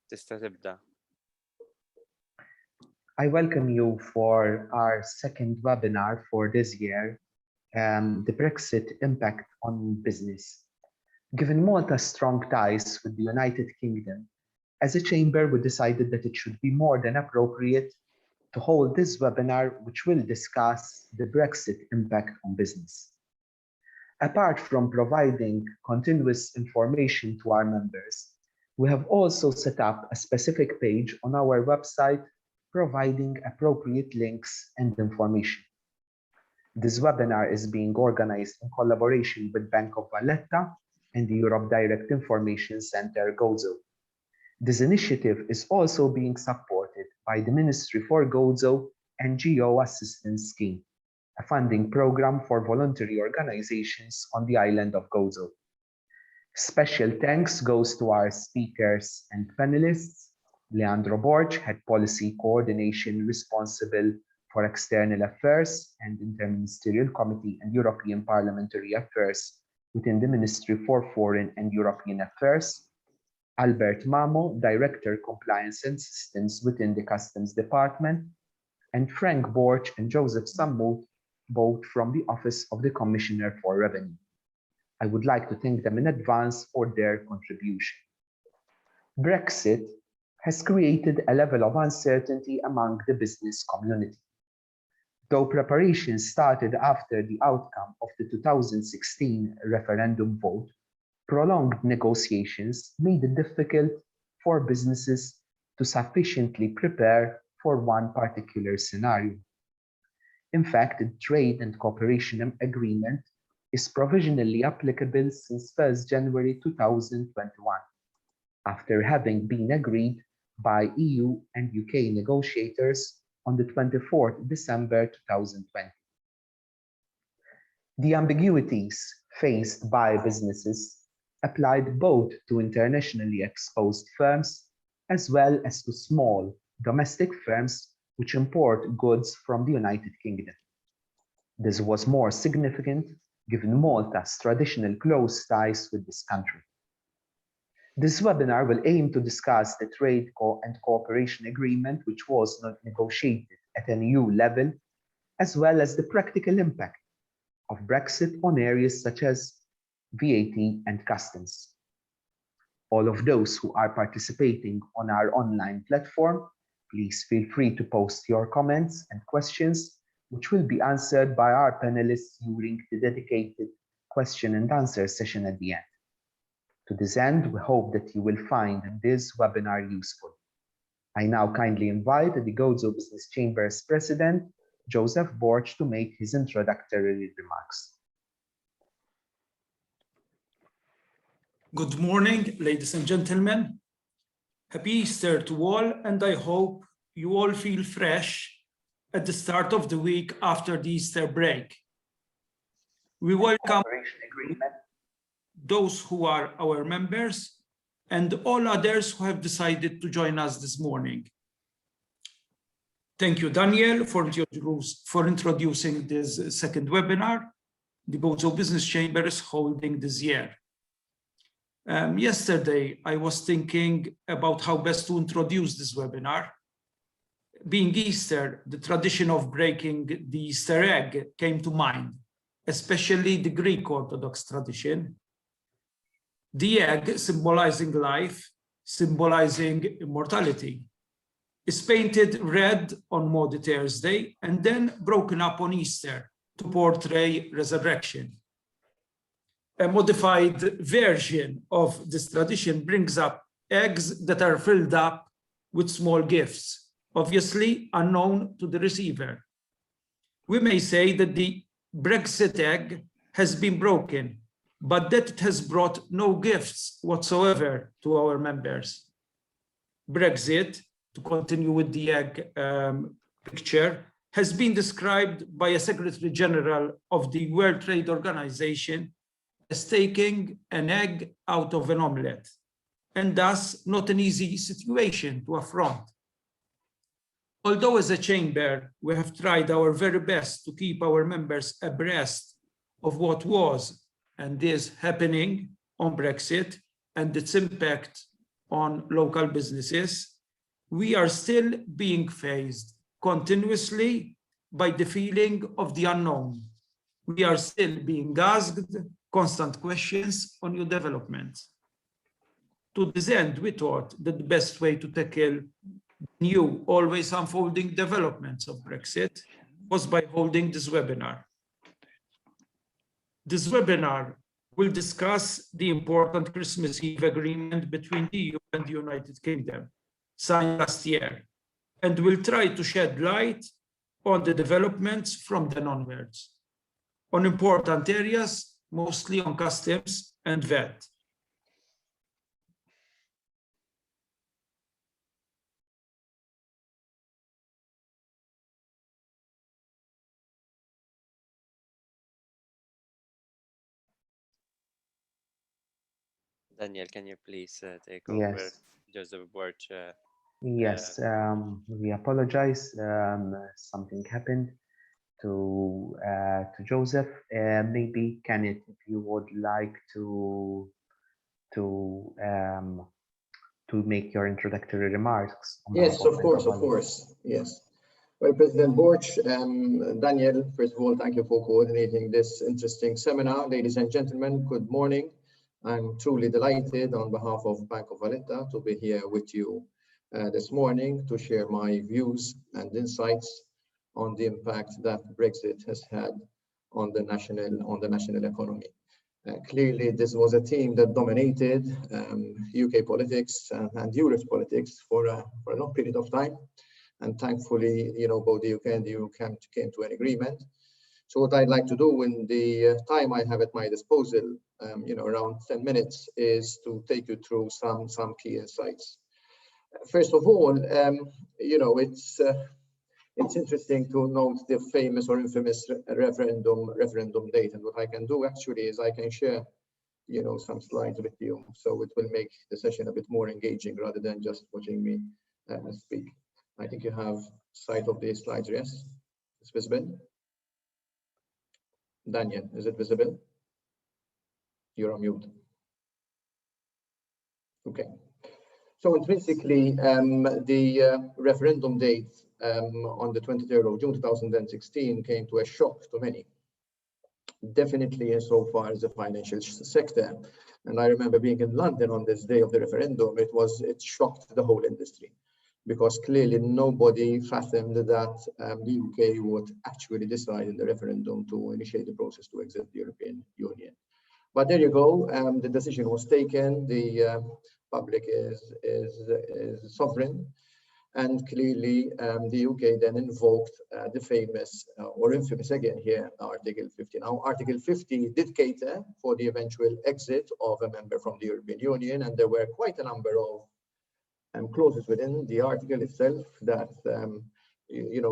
tista' tibda. I welcome you for our second webinar for this year, the Brexit impact on business. Given Malta's strong ties with the United Kingdom, as a chamber, we decided that it should be more than appropriate to hold this webinar, which will discuss the Brexit impact on business. Apart from providing continuous information to our members, we have also set up a specific page on our website providing appropriate links and information. This webinar is being organized in collaboration with Bank of Valletta and the Europe Direct Information Center, GOZO. This initiative is also being supported by the Ministry for GOZO NGO Assistance Scheme, a funding program for voluntary organizations on the island of Gozo. Special thanks goes to our speakers and panelists, Leandro Borch, Head Policy Coordination responsible for External Affairs and Interministerial Committee and European Parliamentary Affairs within the Ministry for Foreign and European Affairs, Albert Mamo, Director Compliance and Systems within the Customs Department, and Frank Borch and Joseph Sammut, both from the Office of the Commissioner for Revenue. I would like to thank them in advance for their contribution. Brexit has created a level of uncertainty among the business community. Though preparations started after the outcome of the 2016 referendum vote, prolonged negotiations made it difficult for businesses to sufficiently prepare for one particular scenario. In fact, the Trade and Cooperation Agreement is provisionally applicable since 1st January 2021, after having been agreed by EU and UK negotiators on the 24th December 2020. The ambiguities faced by businesses applied both to internationally exposed firms as well as to small domestic firms which import goods from the United Kingdom. This was more significant given Malta's traditional close ties with this country. This webinar will aim to discuss the Trade and Cooperation Agreement, which was not negotiated at an EU level, as well as the practical impact of Brexit on areas such as VAT and customs. All of those who are participating on our online platform, please feel free to post your comments and questions, which will be answered by our panelists during the dedicated question and answer session at the end. To this end, we hope that you will find this webinar useful. I now kindly invite the GOZO Business Chamber's President, Joseph Borch, to make his introductory remarks. Good morning, ladies and gentlemen. Happy Easter to all, and I hope you all feel fresh at the start of the week after the Easter break. We welcome those who are our members and all others who have decided to join us this morning. Thank you, Daniel, for introducing this second webinar the GOZO Business Chamber is holding this year. Yesterday, I was thinking about how best to introduce this webinar. Being Easter, the tradition of breaking the Easter egg came to mind, especially the Greek Orthodox tradition. The egg, symbolizing life, symbolizing immortality, is painted red on Maundy Thursday and then broken up on Easter to portray resurrection. A modified version of this tradition brings up eggs that are filled up with small gifts, obviously unknown to the receiver. We may say that the Brexit egg has been broken, but that it has brought no gifts whatsoever to our members. Brexit, to continue with the egg picture, has been described by a Secretary General of the World Trade Organization as taking an egg out of an omelette, and thus not an easy situation to affront. Although as a chamber, we have tried our very best to keep our members abreast of what was and is happening on Brexit and its impact on local businesses, we are still being faced continuously by the feeling of the unknown. We are still being asked constant questions on new developments. To this end, we thought that the best way to tackle new, always unfolding developments of Brexit was by holding this webinar. This webinar will discuss the important Christmas Eve agreement between the EU and the United Kingdom, signed last year, and will try to shed light on the developments from then onwards, on important areas, mostly on customs and VAT. Daniel, can you please take Yes. over Joseph Borch? Yes, we apologize. Something happened to Joseph. Maybe Kenneth, if you would like to make your introductory remarks. Yes, of course. Yes. Well, President Borch, Daniel, first of all, thank you for coordinating this interesting seminar. Ladies and gentlemen, good morning. I'm truly delighted on behalf of Bank of Valletta to be here with you this morning to share my views and insights on the impact that Brexit has had on the national economy. Clearly, this was a theme that dominated UK politics and Europe's politics for a long period of time. And thankfully, both the UK and the EU came to an agreement. So what I'd like to do in the time I have at my disposal, around 10 minutes, is to take you through some key insights. First of all, it's interesting to note the famous or infamous referendum date. And what I can do actually is I can share, some slides with you. So it will make the session a bit more engaging rather than just watching me speak. I think you have sight of these slides, yes? It's visible? Daniel, is it visible? You're on mute. Okay. So intrinsically, the referendum date on the 23rd of June 2016 came to a shock to many. Definitely insofar as the financial sector. And I remember being in London on this day of the referendum, it shocked the whole industry, because clearly nobody fathomed that the UK would actually decide in the referendum to initiate the process to exit the European Union. But there you go, the decision was taken, the public is sovereign, and clearly the UK then invoked the famous, or infamous again here, Article 50. Now, Article 50 did cater for the eventual exit of a member from the European Union, and there were quite a number of clauses within the article itself that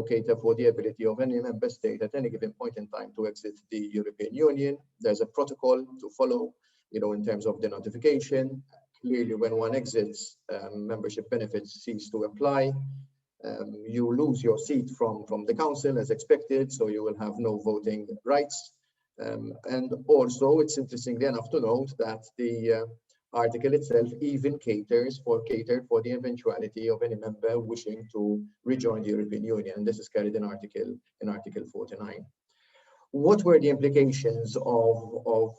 cater for the ability of any member state at any given point in time to exit the European Union. There's a protocol to follow, in terms of the notification. Clearly, when one exits, membership benefits cease to apply. You lose your seat from the council as expected, so you will have no voting rights. And also, it's interestingly enough to note that the article itself even catered for the eventuality of any member wishing to rejoin the European Union. This is carried in Article 49. What were the implications of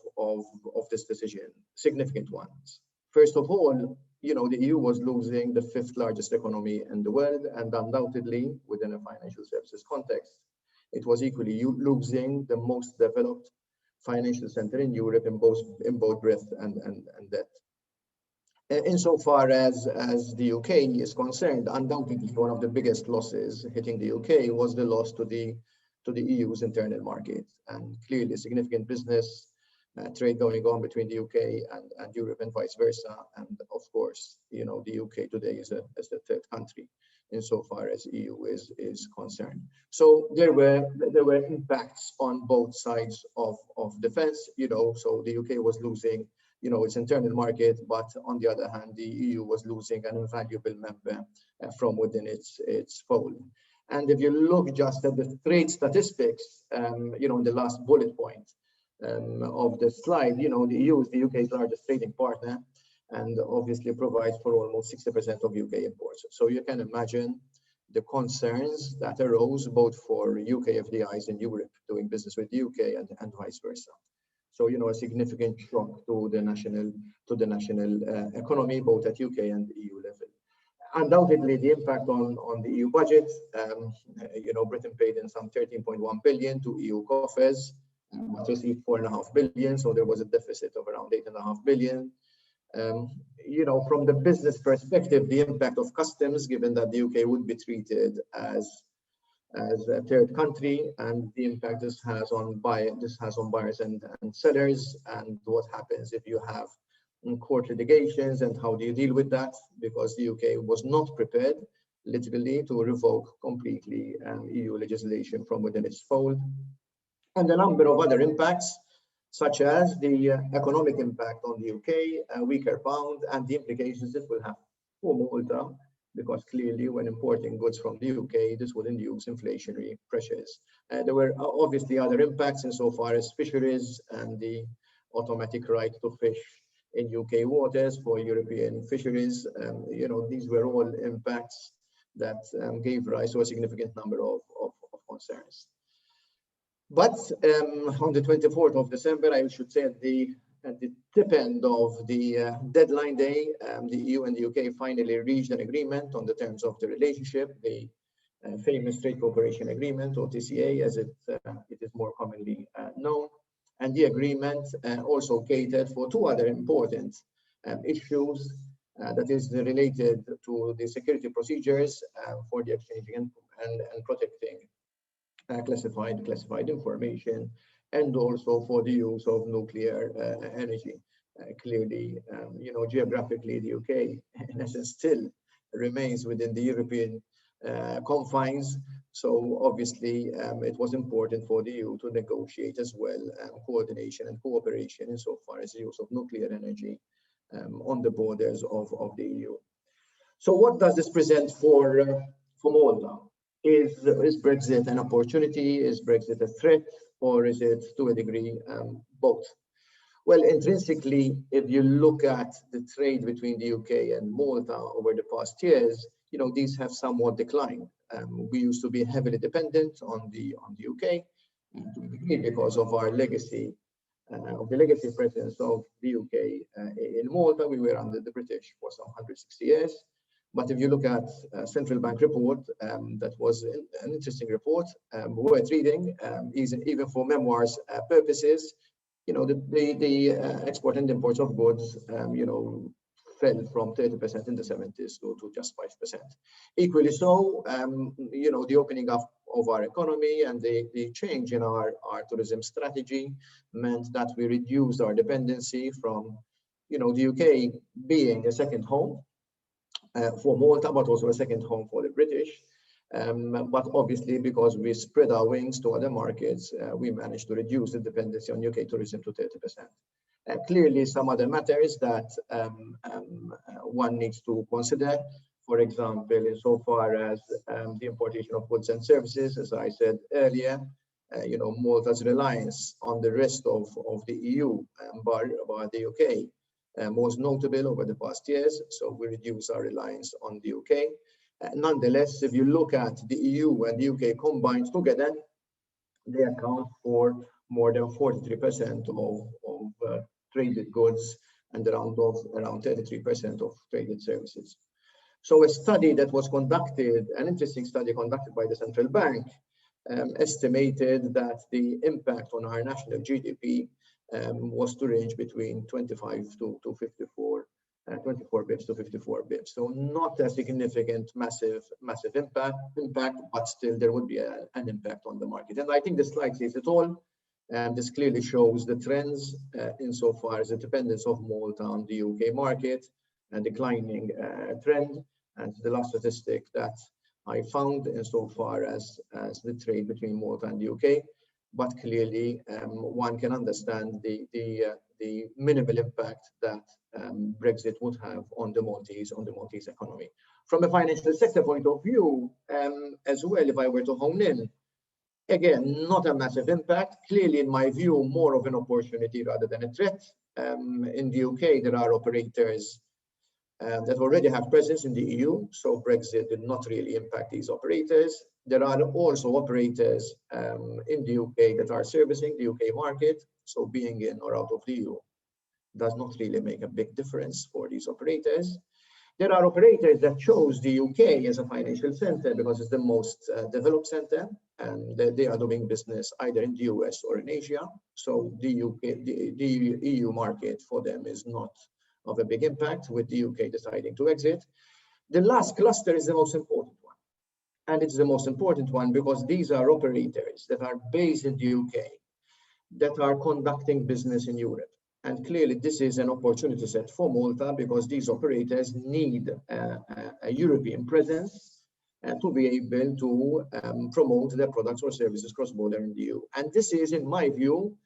this decision? Significant ones. First of all, the EU was losing the 5th largest economy in the world, and undoubtedly within a financial services context, it was equally losing the most developed financial center in Europe in both breadth and depth. Insofar as the UK is concerned, undoubtedly one of the biggest losses hitting the UK was the loss to the EU's internal market, and clearly significant business trade going on between the UK and Europe and vice versa. And of course, the UK today is the 3rd country insofar as EU is concerned. So there were impacts on both sides of the fence. So the UK was losing its internal market, but on the other hand, the EU was losing an invaluable member from within its fold. And if you look just at the trade statistics, in the last bullet point of the slide, the EU is the UK's largest trading partner, and obviously provides for almost 60% of UK imports. So you can imagine the concerns that arose both for UK FDIs in Europe doing business with the UK and vice versa. So, a significant shock to the national economy, both at UK and EU level. Undoubtedly, the impact on the EU budget, Britain paid in some 13.1 billion to EU coffers, but received 4.5 billion, so there was a deficit of around 8.5 billion. From the business perspective, the impact of customs, given that the UK would be treated as a third country, and the impact this has on buyers and sellers, and what happens if you have court litigations, and how do you deal with that, because the UK was not prepared literally to revoke completely EU legislation from within its fold, and a number of other impacts, such as the economic impact on the UK, a weaker pound, and the implications this will have for Malta, because clearly when importing goods from the UK, this would induce inflationary pressures. There were obviously other impacts insofar as fisheries and the automatic right to fish in UK waters for European fisheries. These were all impacts that gave rise to a significant number of concerns. But on the 24th of December, I should say at the tip end of the deadline day, the EU and the UK finally reached an agreement on the terms of the relationship, the famous Trade Cooperation Agreement, or TCA, as it is more commonly known. And the agreement also catered for two other important issues that is related to the security procedures for the exchanging and protecting classified information, and also for the use of nuclear energy. Clearly, geographically, the UK, in essence, still remains within the European confines. So obviously, it was important for the EU to negotiate as well coordination and cooperation insofar as the use of nuclear energy on the borders of the EU. So what does this present for Malta? Is Brexit an opportunity? Is Brexit a threat? Or is it, to a degree, both? Well, intrinsically, if you look at the trade between the UK and Malta over the past years, these have somewhat declined. We used to be heavily dependent on the UK, to a degree because of our legacy, of the legacy presence of the UK in Malta. We were under the British for some 160 years. But if you look at central bank report, that was an interesting report, worth reading, even for memoirs purposes. The export and imports of goods, fell from 30% in the 70s to just 5%. Equally so, the opening up of our economy and the change in our tourism strategy meant that we reduced our dependency from, the UK being a second home for Malta, but also a second home for the British. But obviously, because we spread our wings to other markets, we managed to reduce the dependency on UK tourism to 30%. Clearly, some other matters that one needs to consider, for example, insofar as the importation of goods and services, as I said earlier, Malta's reliance on the rest of the EU, bar the UK, was notable over the past years, so we reduce our reliance on the UK. Nonetheless, if you look at the EU and the UK combined together, they account for more than 43% of traded goods and around 33% of traded services. So a study that was conducted, an interesting study conducted by the central bank, estimated that the impact on our national GDP was to range between 25 to 54, 24 bips to 54 bips. So not a significant, massive impact, but still there would be an impact on the market. And I think this slide says it all. And this clearly shows the trends insofar as the dependence of Malta on the UK market, and declining trend. And the last statistic that I found insofar as the trade between Malta and the UK. But clearly, one can understand the minimal impact that Brexit would have on the Maltese economy. From a financial sector point of view, as well, if I were to hone in, Again, not a massive impact. Clearly, in my view, more of an opportunity rather than a threat. In the UK, there are operators that already have presence in the EU, so Brexit did not really impact these operators. There are also operators in the UK that are servicing the UK market, so being in or out of the EU does not really make a big difference for these operators. There are operators that chose the UK as a financial center because it's the most developed center, and they are doing business either in the US or in Asia. So the EU market for them is not of a big impact, with the UK deciding to exit. The last cluster is the most important one. And it's the most important one because these are operators that are based in the UK that are conducting business in Europe. And clearly, this is an opportunity set for Malta because these operators need a European presence to be able to promote their products or services cross-border in the EU. And this is, in my view,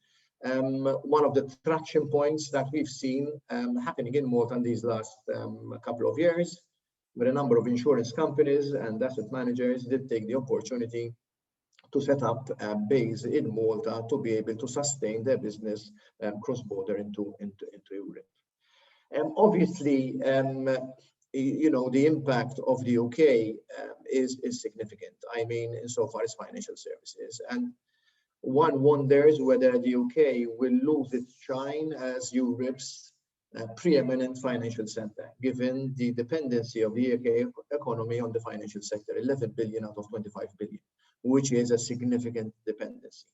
one of the traction points that we've seen happening in Malta in these last couple of years, where a number of insurance companies and asset managers did take the opportunity to set up a base in Malta to be able to sustain their business cross-border into Europe. Obviously, you know, the impact of the UK is significant. I mean, insofar as financial services. And one wonders whether the UK will lose its shine as Europe's preeminent financial center, given the dependency of the UK economy on the financial sector, 11 billion out of 25 billion, which is a significant dependency.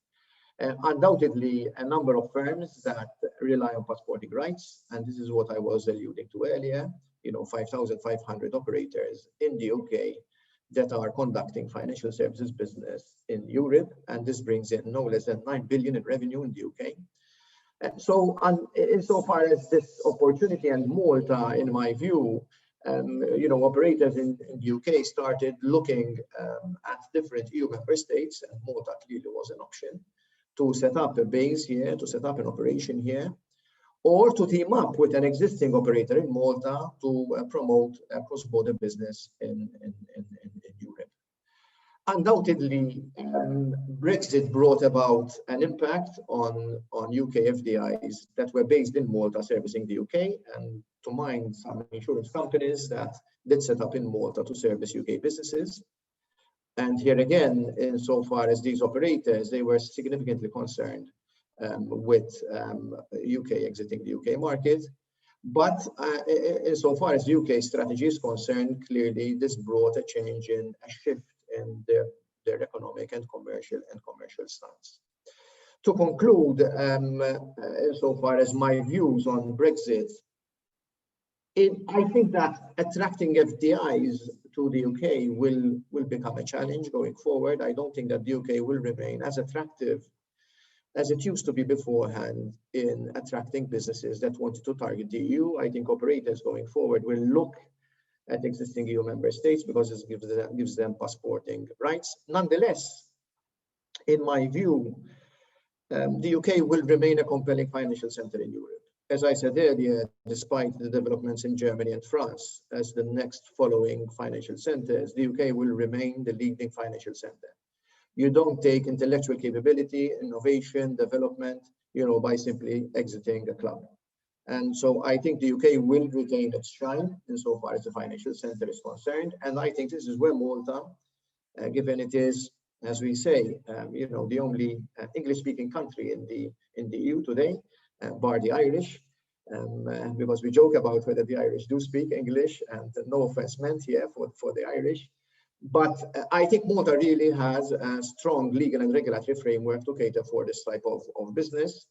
Undoubtedly, a number of firms that rely on passporting rights, and this is what I was alluding to earlier, you know, 5,500 operators in the UK that are conducting financial services business in Europe, and this brings in no less than 9 billion in revenue in the UK. So, insofar as this opportunity and Malta, in my view, you know, operators in the UK started looking at different EU member states, and Malta clearly was an option to set up a base here, to set up an operation here, or to team up with an existing operator in Malta to promote cross-border business in Europe. Undoubtedly, Brexit brought about an impact on UK FDIs that were based in Malta servicing the UK, and to mind some insurance companies that did set up in Malta to service UK businesses. And here again, insofar as these operators, they were significantly concerned with UK exiting the UK market. But insofar as the UK strategy is concerned, clearly this brought a change in a shift in their economic and commercial stance. To conclude, insofar as my views on Brexit, I think that attracting FDIs to the UK will become a challenge going forward. I don't think that the UK will remain as attractive as it used to be beforehand in attracting businesses that wanted to target the EU. I think operators going forward will look at existing EU member states because it gives them passporting rights. Nonetheless, in my view, the UK will remain a compelling financial center in Europe. As I said earlier, despite the developments in Germany and France as the next following financial centers, the UK will remain the leading financial center. You don't take intellectual capability, innovation, development, you know, by simply exiting a club. And so I think the UK will retain its shine insofar as the financial center is concerned. And I think this is where Malta, given it is, as we say, you know, the only English-speaking country in the EU today, bar the Irish, because we joke about whether the Irish do speak English, and no offense meant here for the Irish. But I think Malta really has a strong legal and regulatory framework to cater for this type of business.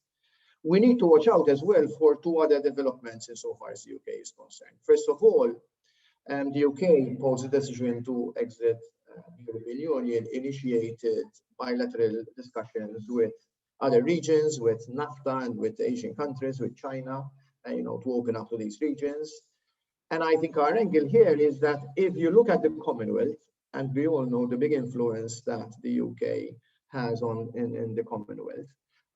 We need to watch out as well for two other developments insofar as the UK is concerned. First of all, the UK imposed a decision to exit the European Union, initiated bilateral discussions with other regions, with NAFTA and with Asian countries, with China, you know, to open up to these regions. And I think our angle here is that if you look at the Commonwealth, and we all know the big influence that the UK has in the Commonwealth,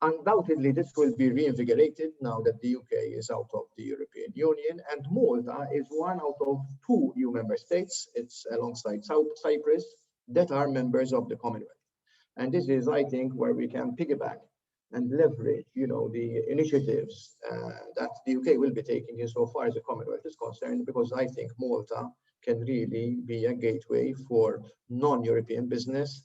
undoubtedly this will be reinvigorated now that the UK is out of the European Union, and Malta is one out of 2 EU member states, it's alongside Cyprus, that are members of the Commonwealth. And this is, I think, where we can piggyback and leverage, the initiatives that the UK will be taking insofar as the Commonwealth is concerned, because I think Malta can really be a gateway for non-European business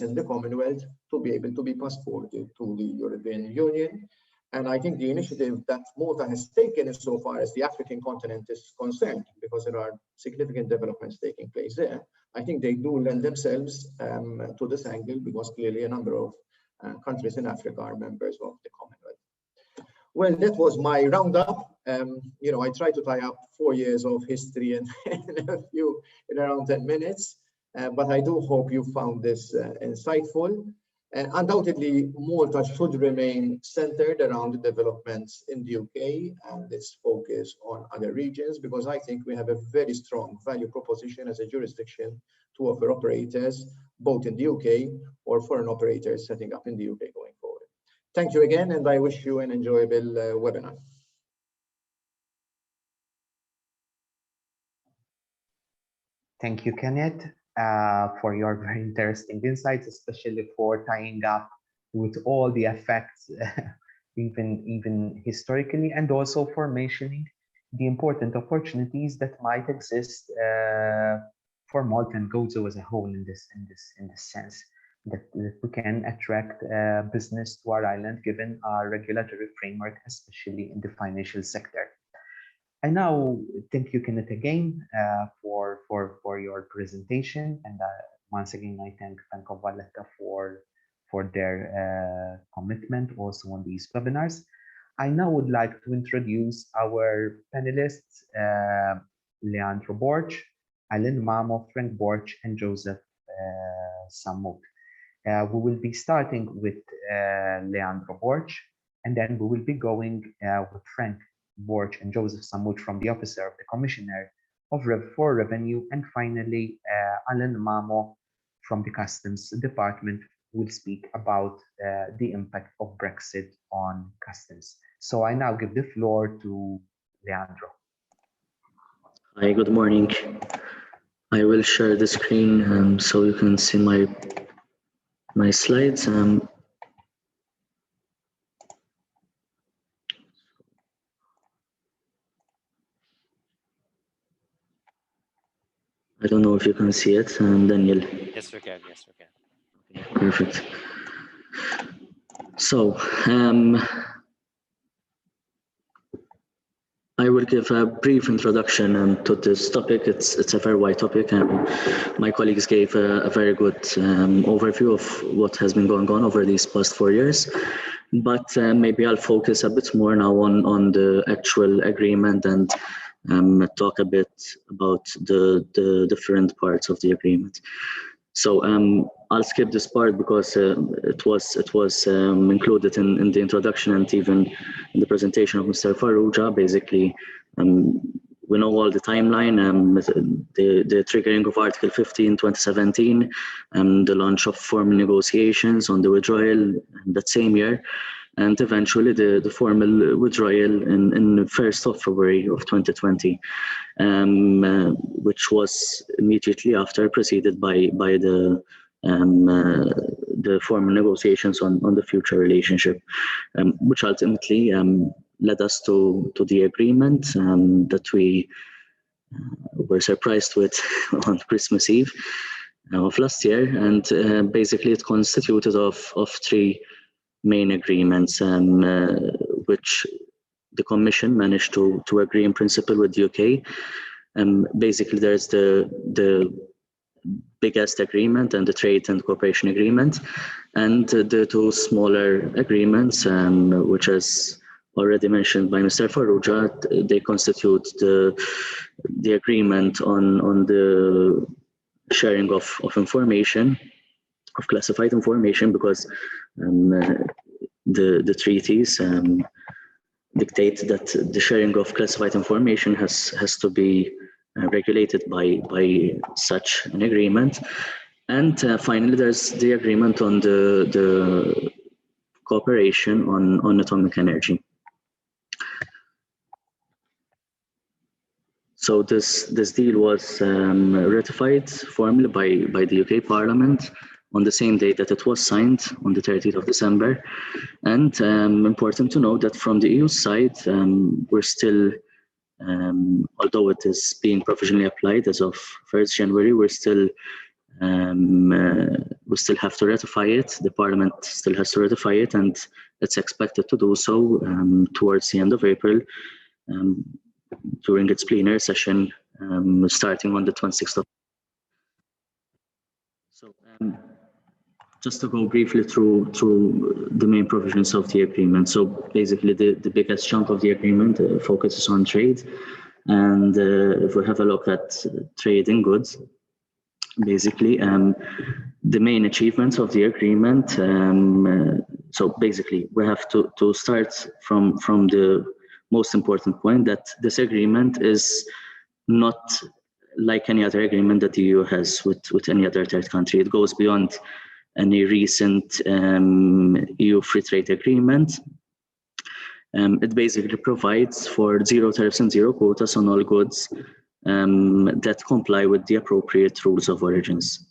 in the Commonwealth to be able to be passported to the European Union. And I think the initiative that Malta has taken insofar as the African continent is concerned, because there are significant developments taking place there, I think they do lend themselves to this angle, because clearly a number of countries in Africa are members of the Commonwealth. Well, that was my roundup. I tried to tie up 4 years of history in around 10 minutes, but I do hope you found this insightful. Undoubtedly, Malta should remain centered around the developments in the UK and its focus on other regions, because I think we have a very strong value proposition as a jurisdiction to offer operators, both in the UK or foreign operators setting up in the UK going forward. Thank you again, and I wish you an enjoyable webinar. Thank you, Kenneth, for your very interesting insights, especially for tying up with all the effects, even historically, and also for mentioning the important opportunities that might exist for Malta and Gozo as a whole in this sense, that we can attract business to our island given our regulatory framework, especially in the financial sector. I now thank you, Kenneth, again for your presentation, and once again I thank Valletta for their commitment also on these webinars. I now would like to introduce our panelists, Leandro Borch, Alan Mamo, Frank Borch, and Joseph Samut. We will be starting with Leandro Borch, and then we will be going with Frank Borch and Joseph Samut from the Officer of the Commissioner for Revenue, and finally Alan Mamo from the Customs Department will speak about the impact of Brexit on customs. So I now give the floor to Leandro. Hi, good morning. I will share the screen so you can see my slides. I don't know if you can see it, Daniel. Yes, we can. Yes, we can. Perfect. So, I will give a brief introduction to this topic. It's a very wide topic, and my colleagues gave a very good overview of what has been going on over these past 4 years. But maybe I'll focus a bit more now on the actual agreement and talk a bit about the different parts of the agreement. So I'll skip this part because it was included in the introduction and even in the presentation of Mr. Farrugia. Basically, we know all the timeline, the triggering of Article 15, 2017, the launch of formal negotiations on the withdrawal that same year, and eventually the formal withdrawal in the 1st of February of 2020, which was immediately after preceded by the formal negotiations on the future relationship, which ultimately led us to the agreement that we were surprised with on Christmas Eve of last year, and basically it constituted of 3 main agreements, which the Commission managed to agree in principle with the UK. Basically, there's the biggest agreement and the trade and cooperation agreement, and the 2 smaller agreements, which is already mentioned by Mr. Farrugia. They constitute the agreement on the sharing of information, of classified information, because the treaties dictate that the sharing of classified information has to be regulated by such an agreement. And finally, there's the agreement on the cooperation on atomic energy. So this deal was ratified formally by the UK Parliament on the same day that it was signed, on the 30th of December. And important to note that from the EU side, we're still, although it is being provisionally applied as of 1st January, we still have to ratify it. The Parliament still has to ratify it, and it's expected to do so towards the end of April during its plenary session, starting on the 26th of. So just to go briefly through the main provisions of the agreement. So basically the biggest chunk of the agreement focuses on trade. And if we have a look at trade in goods, basically the main achievements of the agreement, so basically we have to start from the most important point, that this agreement is not like any other agreement that the EU has with any other third country. It goes beyond any recent EU free trade agreement. It basically provides for zero tariffs and zero quotas on all goods that comply with the appropriate rules of origins.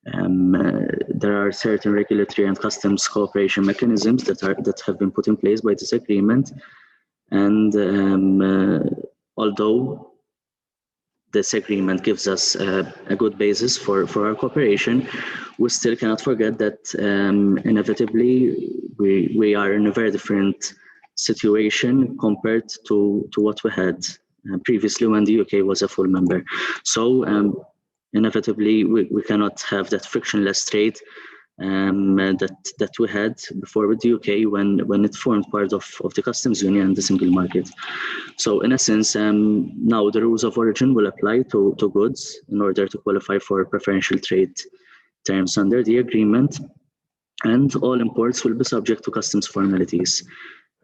There are certain regulatory and customs cooperation mechanisms that have been put in place by this agreement, and although this agreement gives us a good basis for our cooperation, we still cannot forget that inevitably we are in a very different situation compared to what we had previously when the UK was a full member. So inevitably we cannot have that frictionless trade that we had before with the UK when it formed part of the customs union and the single market. So in essence, now the rules of origin will apply to goods in order to qualify for preferential trade terms under the agreement, and all imports will be subject to customs formalities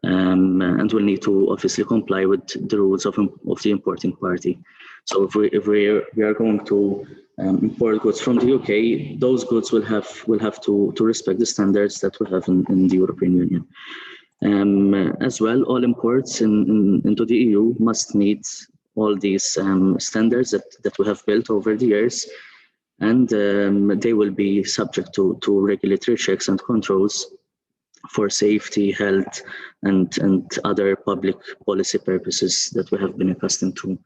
and will need to obviously comply with the rules of the importing party. So if we are going to import goods from the UK, those goods will have to respect the standards that we have in the European Union. As well, all imports into the EU must meet all these standards that we have built over the years, and they will be subject to regulatory checks and controls for safety, health, and other public policy purposes that we have been accustomed to.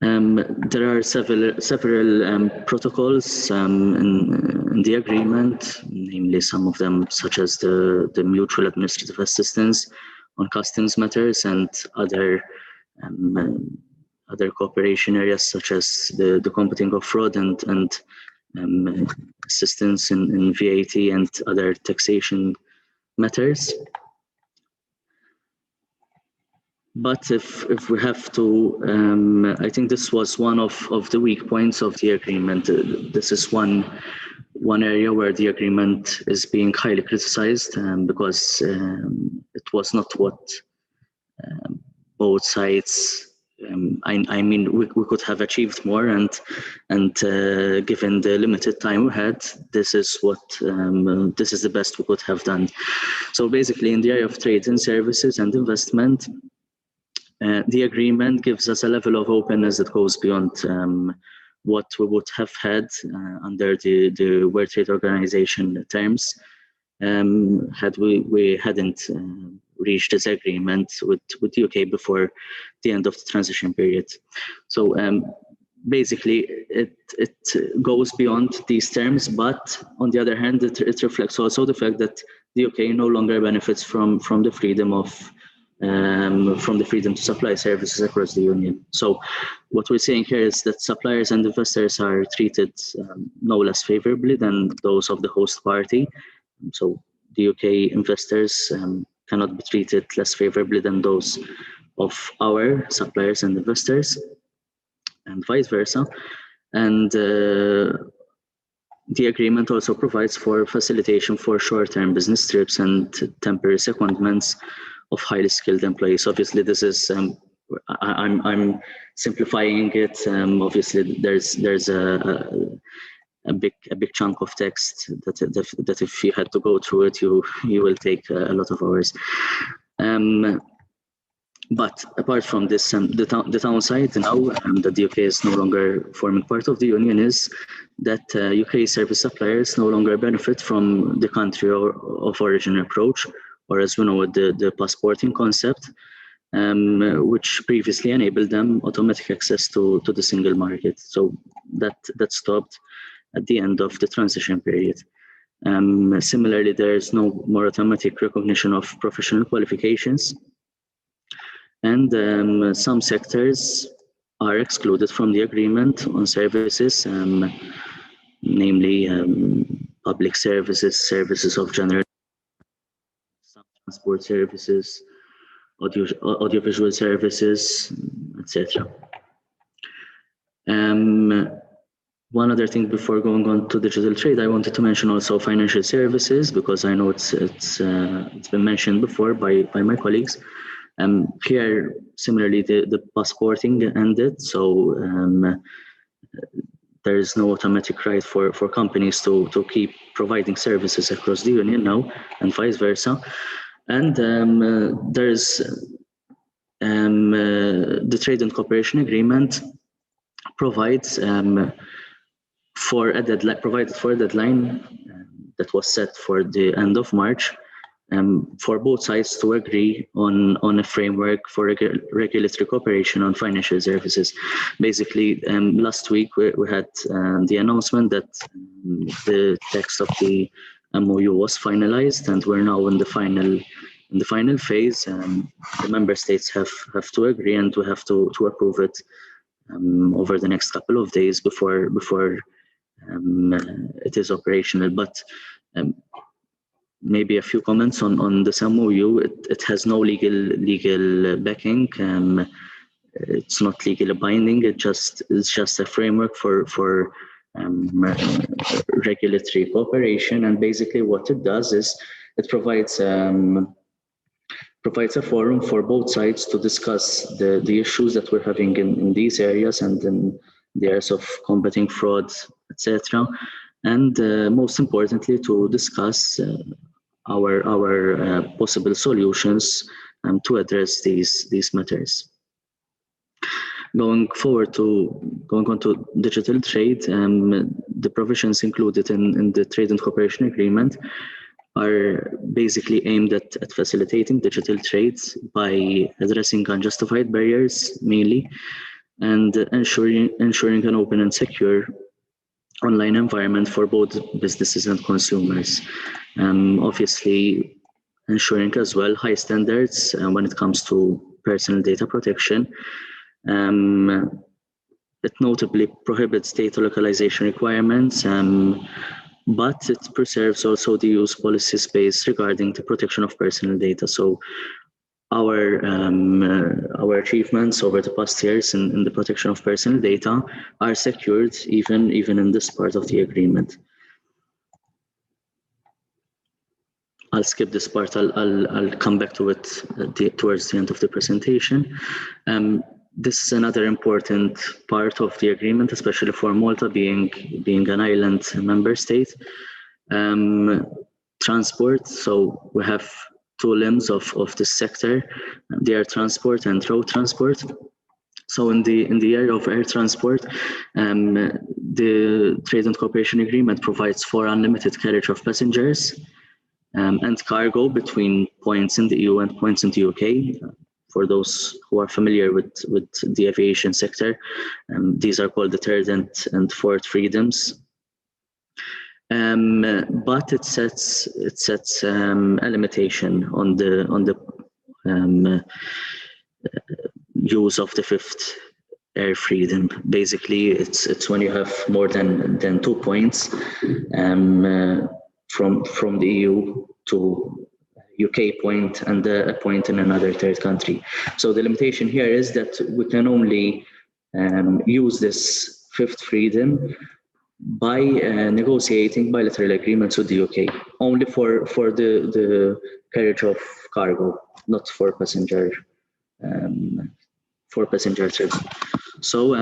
There are several protocols in the agreement, namely some of them such as the mutual administrative assistance on customs matters and other cooperation areas such as the combating of fraud and assistance in VAT and other taxation matters. But if we have to, I think this was one of the weak points of the agreement. This is one area where the agreement is being highly criticized because it was not what both sides. I mean, we could have achieved more, and given the limited time we had, this is the best we could have done. So basically, in the area of trade and services and investment, the agreement gives us a level of openness that goes beyond what we would have had under the World Trade Organization terms had we hadn't reached this agreement with the UK before the end of the transition period. So basically, it goes beyond these terms, but on the other hand, it reflects also the fact that the UK no longer benefits from the freedom to supply services across the Union. So what we're saying here is that suppliers and investors are treated no less favorably than those of the host party. So the UK investors cannot be treated less favorably than those of our suppliers and investors, and vice versa. And the agreement also provides for facilitation for short-term business trips and temporary secondments of highly skilled employees. Obviously, this is I'm simplifying it. Obviously, there's a big chunk of text that if you had to go through it, you will take a lot of hours. But apart from this, the downside now that the UK is no longer forming part of the Union is that UK service suppliers no longer benefit from the country of origin approach, or as we know it, the passporting concept, which previously enabled them automatic access to the single market. So that stopped at the end of the transition period. Similarly, there is no more automatic recognition of professional qualifications, and some sectors are excluded from the agreement on services, namely public services, services of general, some transport services, audiovisual services, etc. One other thing before going on to digital trade, I wanted to mention also financial services, because I know it's been mentioned before by my colleagues. Here, similarly, the passporting ended, so there is no automatic right for companies to keep providing services across the Union now, and vice versa. And there's the Trade and Cooperation Agreement provides provided for a deadline that was set for the end of March, for both sides to agree on a framework for regulatory cooperation on financial services. Basically, last week we had the announcement that the text of the MOU was finalized, and we're now in the final phase. The member states have to agree, and we have to approve it over the next couple of days before it is operational. But maybe a few comments on this MOU. It has no legal backing. It's not legally binding. It's just a framework for regulatory cooperation. And basically, what it does is it provides a forum for both sides to discuss the issues that we're having in these areas and in the areas of combating fraud, etc. And most importantly, to discuss our possible solutions to address these matters. Going on to digital trade, the provisions included in the Trade and Cooperation Agreement are basically aimed at facilitating digital trade by addressing unjustified barriers mainly, and ensuring an open and secure online environment for both businesses and consumers. Obviously, ensuring as well high standards when it comes to personal data protection. It notably prohibits data localization requirements, but it preserves also the EU's policy space regarding the protection of personal data. So our achievements over the past years in the protection of personal data are secured even in this part of the agreement. I'll skip this part. I'll come back to it towards the end of the presentation. This is another important part of the agreement, especially for Malta being an island member state. Transport. So we have two limbs of this sector: the air transport and road transport. So in the area of air transport, the Trade and Cooperation Agreement provides for unlimited carriage of passengers and cargo between points in the EU and points in the UK. For those who are familiar with the aviation sector, these are called the third and fourth freedoms. But it sets a limitation on the use of the fifth air freedom. Basically, it's when you have more than 2 points from the EU to UK point and a point in another third country. So the limitation here is that we can only use this fifth freedom by negotiating bilateral agreements with the UK, only for the carriage of cargo, not for passenger trips. So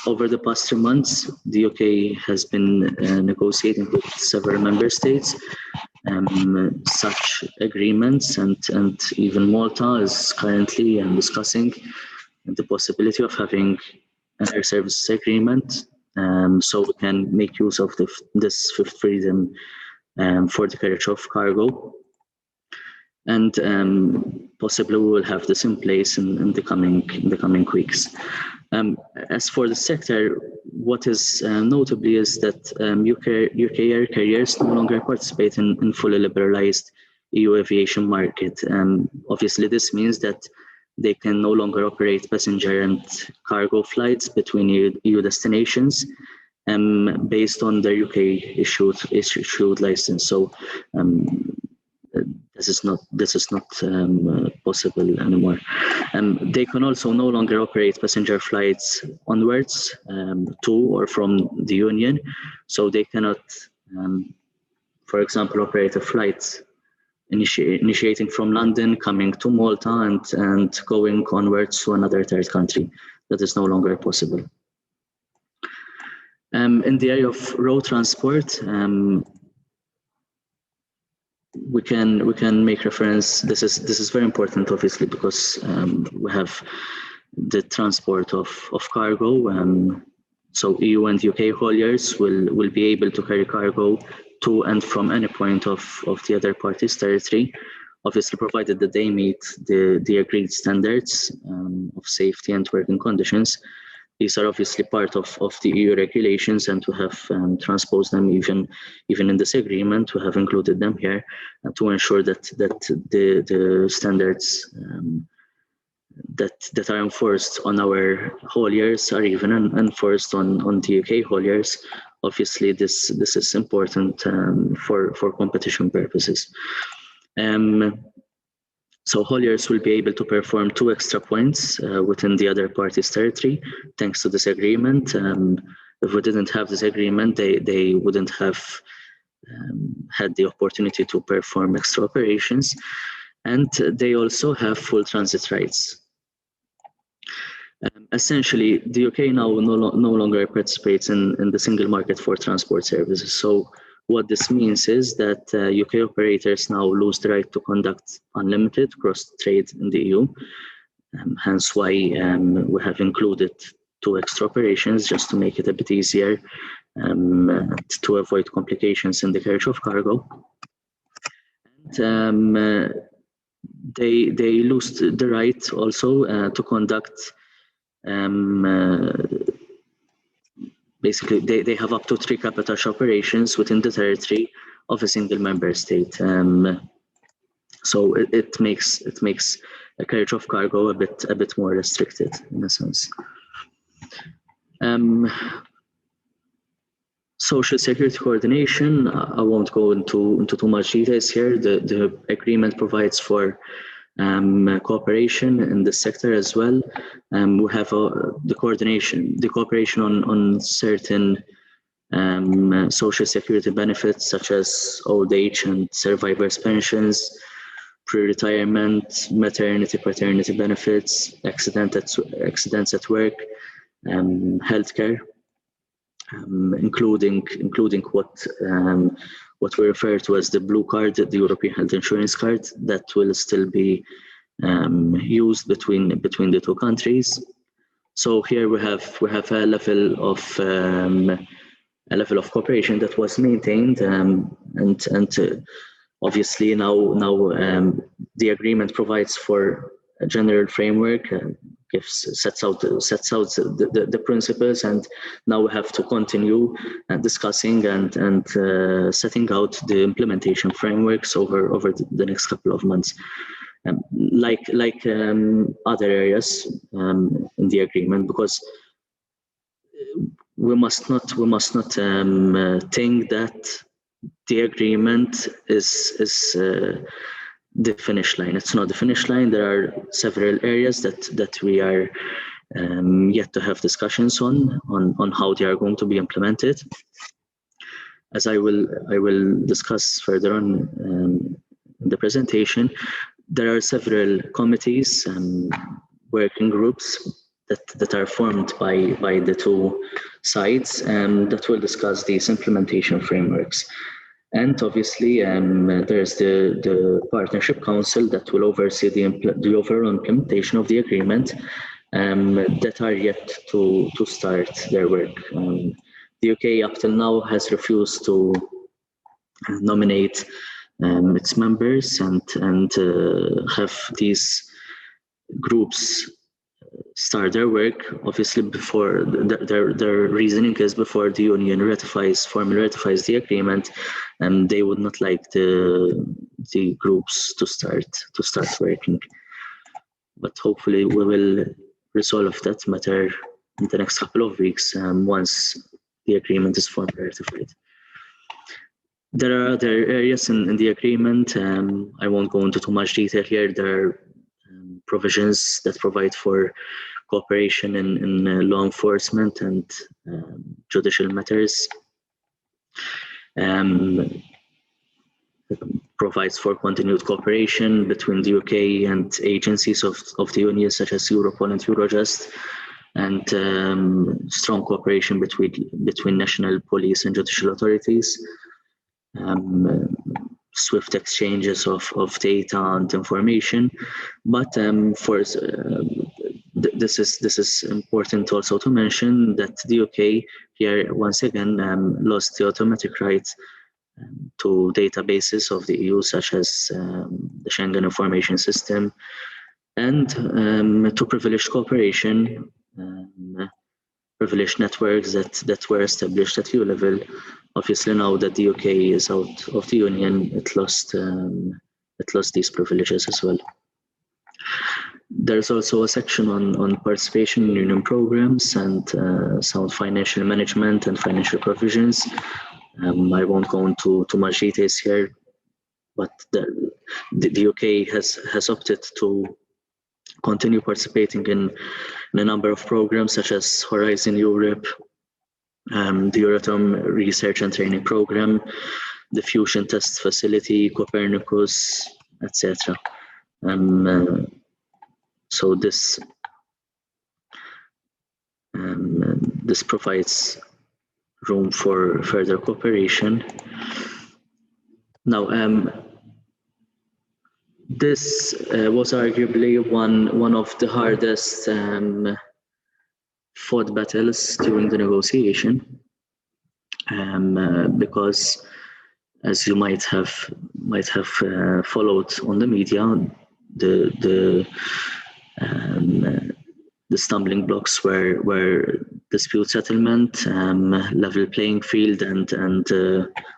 over the past 3 months, the UK has been negotiating with several member states such agreements, and even Malta is currently discussing the possibility of having an air services agreement, so we can make use of this fifth freedom for the carriage of cargo. And possibly we will have this in place in the coming weeks. As for the sector, what is notably is that UK air carriers no longer participate in fully liberalized EU aviation market. Obviously, this means that they can no longer operate passenger and cargo flights between EU destinations based on their UK issued license. So this is not possible anymore. They can also no longer operate passenger flights onwards to or from the Union, so they cannot, for example, operate a flight initiating from London, coming to Malta, and going onwards to another third country. That is no longer possible. In the area of road transport, we can make reference. This is very important, obviously, because we have the transport of cargo. So EU and UK hauliers will be able to carry cargo to and from any point of the other party's territory, obviously provided that they meet the agreed standards of safety and working conditions. These are obviously part of the EU regulations, and we have transposed them even in this agreement. We have included them here to ensure that the standards that are enforced on our hauliers are even enforced on the UK hauliers. Obviously, this is important for competition purposes. So hauliers will be able to perform 2 extra points within the other party's territory, thanks to this agreement. If we didn't have this agreement, they wouldn't have had the opportunity to perform extra operations, and they also have full transit rights. Essentially, the UK now no longer participates in the single market for transport services. So what this means is that UK operators now lose the right to conduct unlimited cross-trade in the EU. Hence why we have included 2 extra operations just to make it a bit easier to avoid complications in the carriage of cargo. And, they lose the right also to conduct basically, they have up to 3 cabotage operations within the territory of a single member state. So it makes a carriage of cargo a bit more restricted in a sense. Social security coordination. I won't go into too much details here. The agreement provides for cooperation in this sector as well. We have the cooperation on certain social security benefits such as old age and survivors' pensions, pre-retirement, maternity, paternity benefits, accidents at work, healthcare, including what we refer to as the blue card, the European Health Insurance Card, that will still be used between the 2 countries. So here we have a level of cooperation that was maintained, and obviously now the agreement provides for a general framework, sets out the principles, and now we have to continue discussing and setting out the implementation frameworks over the next couple of months. Like other areas in the agreement, because we must not think that the agreement is the finish line. It's not the finish line. There are several areas that we are yet to have discussions on how they are going to be implemented. As I will discuss further on in the presentation, there are several committees and working groups that are formed by the 2 sides that will discuss these implementation frameworks. And obviously, there's the Partnership Council that will oversee the overall implementation of the agreement that are yet to start their work. The UK up till now has refused to nominate its members and have these groups start their work. Obviously, before their reasoning is before the union formally ratifies the agreement, and they would not like the groups to start working. But hopefully, we will resolve that matter in the next couple of weeks once the agreement is formally ratified. There are other areas in the agreement. I won't go into too much detail here. There are provisions that provide for cooperation in law enforcement and judicial matters. Provides for continued cooperation between the UK and agencies of the Union, such as Europol and Eurojust, and strong cooperation between national police and judicial authorities. Swift exchanges of data and information, but this is important also to mention that the UK here once again lost the automatic right to databases of the EU, such as the Schengen Information System, and to privileged cooperation, privileged networks that were established at EU level. Obviously, now that the UK is out of the Union, it lost these privileges as well. There's also a section on participation in union programs and sound financial management and financial provisions. I won't go into too much details here, but the UK has opted to continue participating in a number of programs such as Horizon Europe, the Euratom Research and Training Program, the Fusion Test Facility, Copernicus, etc. So this provides room for further cooperation. Now, this was arguably one of the hardest fought battles during the negotiation, because, as you might have followed on the media, the stumbling blocks were dispute settlement, level playing field, and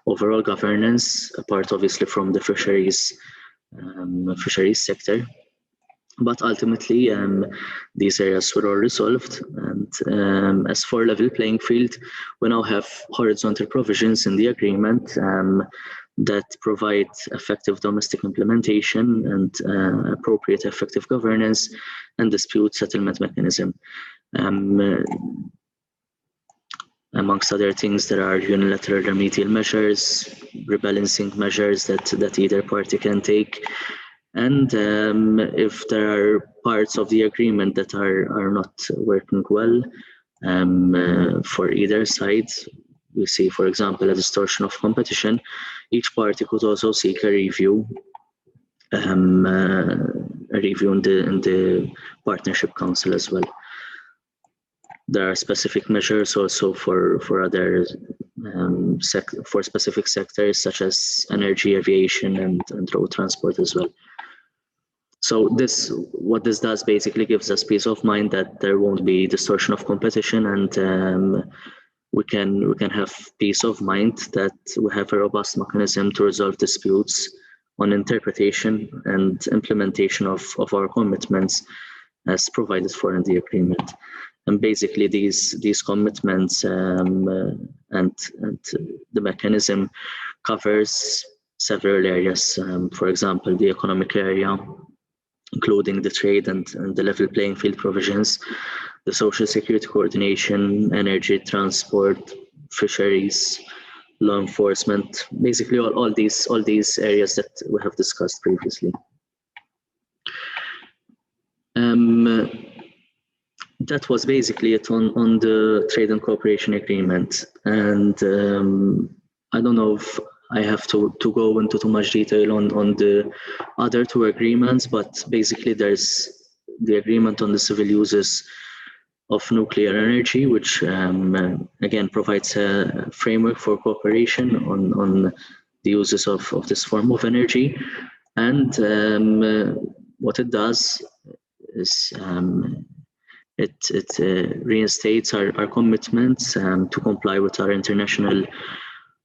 overall governance, apart obviously from the fisheries sector. But ultimately, these areas were all resolved. And as for level playing field, we now have horizontal provisions in the agreement that provide effective domestic implementation and appropriate effective governance and dispute settlement mechanism. Amongst other things, there are unilateral remedial measures, rebalancing measures that either party can take. And if there are parts of the agreement that are not working well for either side, we see, for example, a distortion of competition, each party could also seek a review in the Partnership Council as well. There are specific measures also for other for specific sectors such as energy, aviation, and road transport as well. So what this does basically gives us peace of mind that there won't be distortion of competition, and we can have peace of mind that we have a robust mechanism to resolve disputes on interpretation and implementation of our commitments as provided for in the agreement. And basically these commitments and the mechanism covers several areas. For example, the economic area, including the trade and the level playing field provisions, the social security coordination, energy, transport, fisheries, law enforcement, basically all these areas that we have discussed previously. That was basically it on the trade and cooperation agreement. And I don't know if I have to go into too much detail on the other two agreements, but basically there's the agreement on the civil uses of nuclear energy, which again provides a framework for cooperation on the uses of this form of energy. And what it does is it reinstates our commitments to comply with our international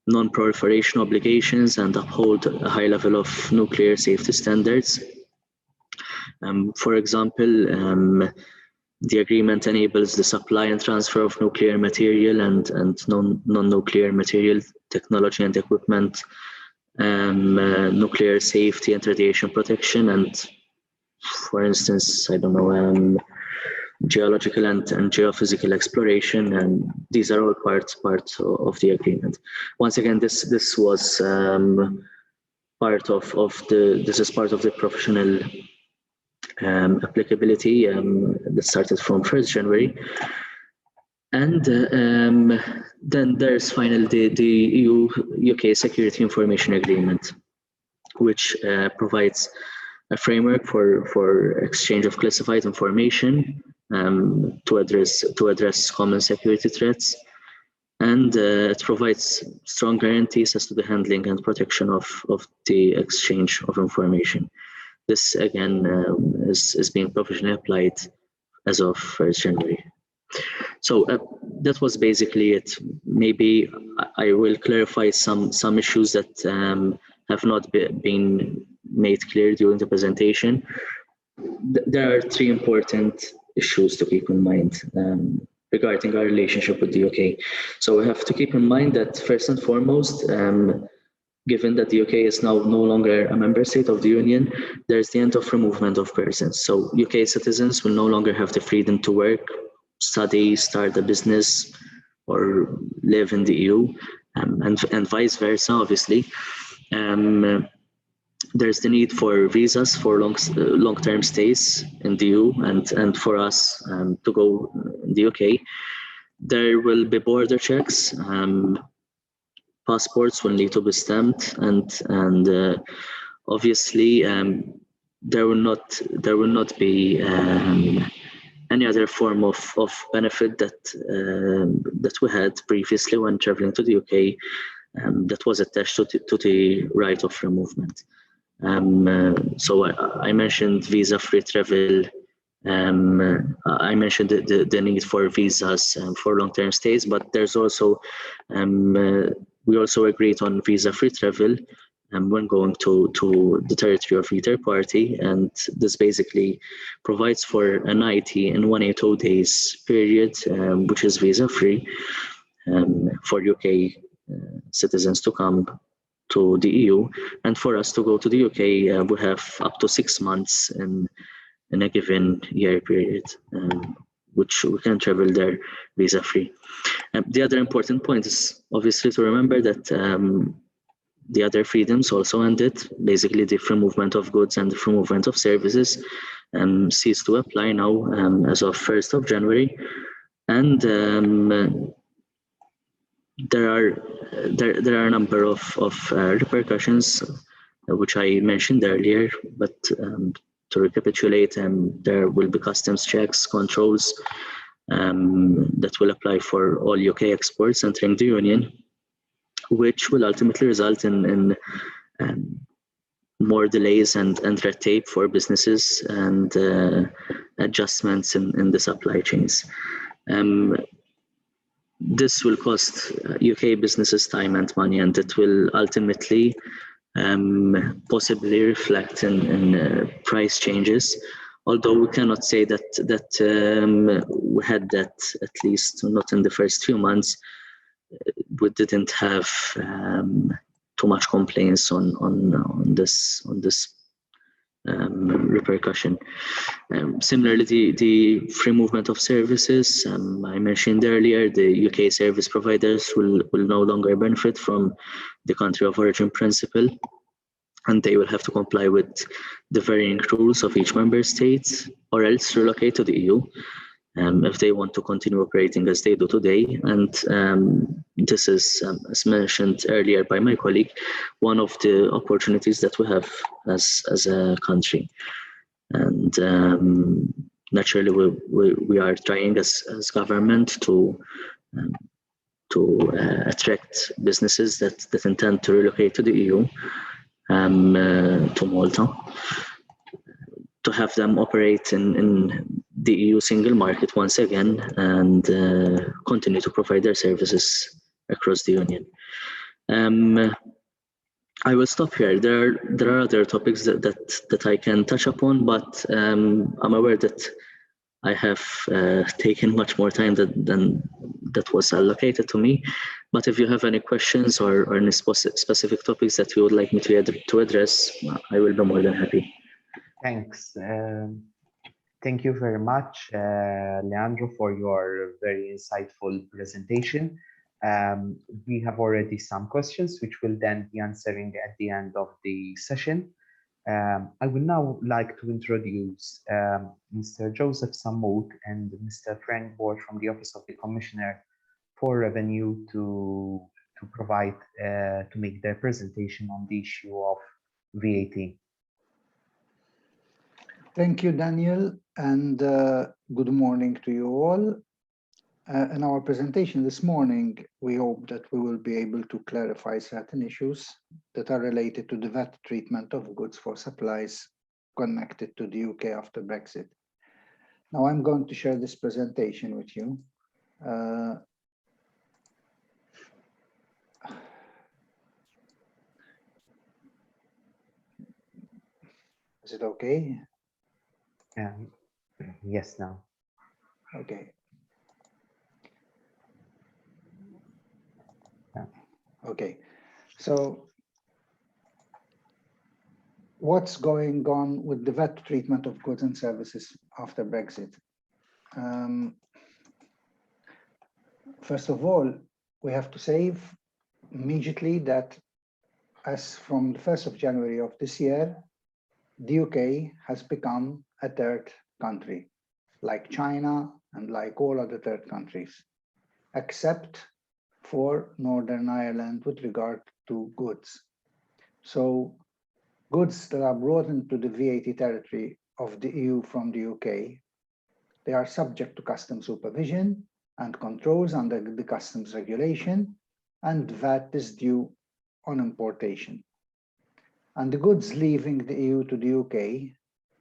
non-proliferation obligations and uphold a high level of nuclear safety standards. For example, the agreement enables the supply and transfer of nuclear material and non-nuclear material technology and equipment, nuclear safety and radiation protection, and for instance, I don't know, geological and geophysical exploration, and these are all parts of the agreement. Once again, this was part of the professional applicability that started from 1st January. And then there's finally the EU-UK Security Information Agreement, which provides a framework for exchange of classified information to address common security threats, and it provides strong guarantees as to the handling and protection of the exchange of information. This again is being provisionally applied as of 1st January. So that was basically it. Maybe I will clarify some issues that have not been made clear during the presentation. There are three important issues to keep in mind regarding our relationship with the UK. So we have to keep in mind that first and foremost, given that the UK is now no longer a member state of the Union, there's the end of removement of persons. So UK citizens will no longer have the freedom to work, study, start a business, or live in the EU, and vice versa, obviously. There's the need for visas for long-term stays in the EU, and for us to go in the UK. There will be border checks. Passports will need to be stamped, and obviously there will not be any other form of benefit that we had previously when traveling to the UK that was attached to the right of removement. So I mentioned visa-free travel. I mentioned the need for visas for long-term stays, but there's also we also agreed on visa-free travel when going to the territory of either party, and this basically provides for a 90 and 180 days period, which is visa-free for UK citizens to come to the EU, and for us to go to the UK, we have up to 6 months in a given year period, which we can travel there visa-free. The other important point is obviously to remember that the other freedoms also ended. Basically, the free movement of goods and the free movement of services cease to apply now as of 1st of January. And there are a number of repercussions which I mentioned earlier, but to recapitulate, there will be customs checks, controls that will apply for all UK exports entering the Union, which will ultimately result in more delays and red tape for businesses and adjustments in the supply chains. This will cost UK businesses time and money, and it will ultimately possibly reflect in price changes. Although we cannot say that we had that, at least not in the first few months. We didn't have too much complaints on this repercussion. Similarly, the free movement of services, I mentioned earlier, the UK service providers will no longer benefit from the country of origin principle, and they will have to comply with the varying rules of each member state, or else relocate to the EU if they want to continue operating as they do today. And this is, as mentioned earlier by my colleague, one of the opportunities that we have as a country. And naturally, we are trying as government to attract businesses that intend to relocate to the EU, to Malta, to have them operate in the EU single market once again and continue to provide their services across the Union. I will stop here. There are other topics that I can touch upon, but I'm aware that I have taken much more time than that was allocated to me. But if you have any questions or any specific topics that you would like me to address, I will be more than happy. Thanks. Thank you very much, Leandro, for your very insightful presentation. We have already some questions, which we'll then be answering at the end of the session. I would now like to introduce Mr. Joseph Sammouk and Mr. Frank Bohr from the Office of the Commissioner for Revenue to provide, to make their presentation on the issue of VAT. Thank you, Daniel, and good morning to you all. In our presentation this morning, we hope that we will be able to clarify certain issues that are related to the VAT treatment of goods for supplies connected to the UK after Brexit. Now I'm going to share this presentation with you. Is it okay? Yes, now. Okay. Okay, so what's going on with the VAT treatment of goods and services after Brexit? First of all, we have to say immediately that as from the 1st of January of this year, the UK has become a third country, like China and like all other third countries, except for Northern Ireland with regard to goods. So goods that are brought into the VAT territory of the EU from the UK, they are subject to customs supervision and controls under the customs regulation, and VAT is due on importation. And the goods leaving the EU to the UK,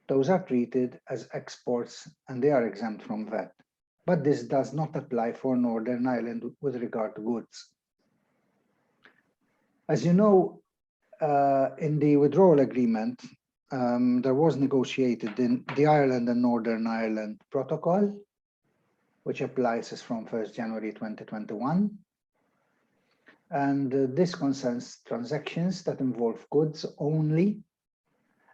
those are treated as exports and they are exempt from VAT. But this does not apply for Northern Ireland with regard to goods. As you know, in the Withdrawal Agreement, there was negotiated in the Ireland and Northern Ireland Protocol, which applies as from 1st January 2021. And this concerns transactions that involve goods only,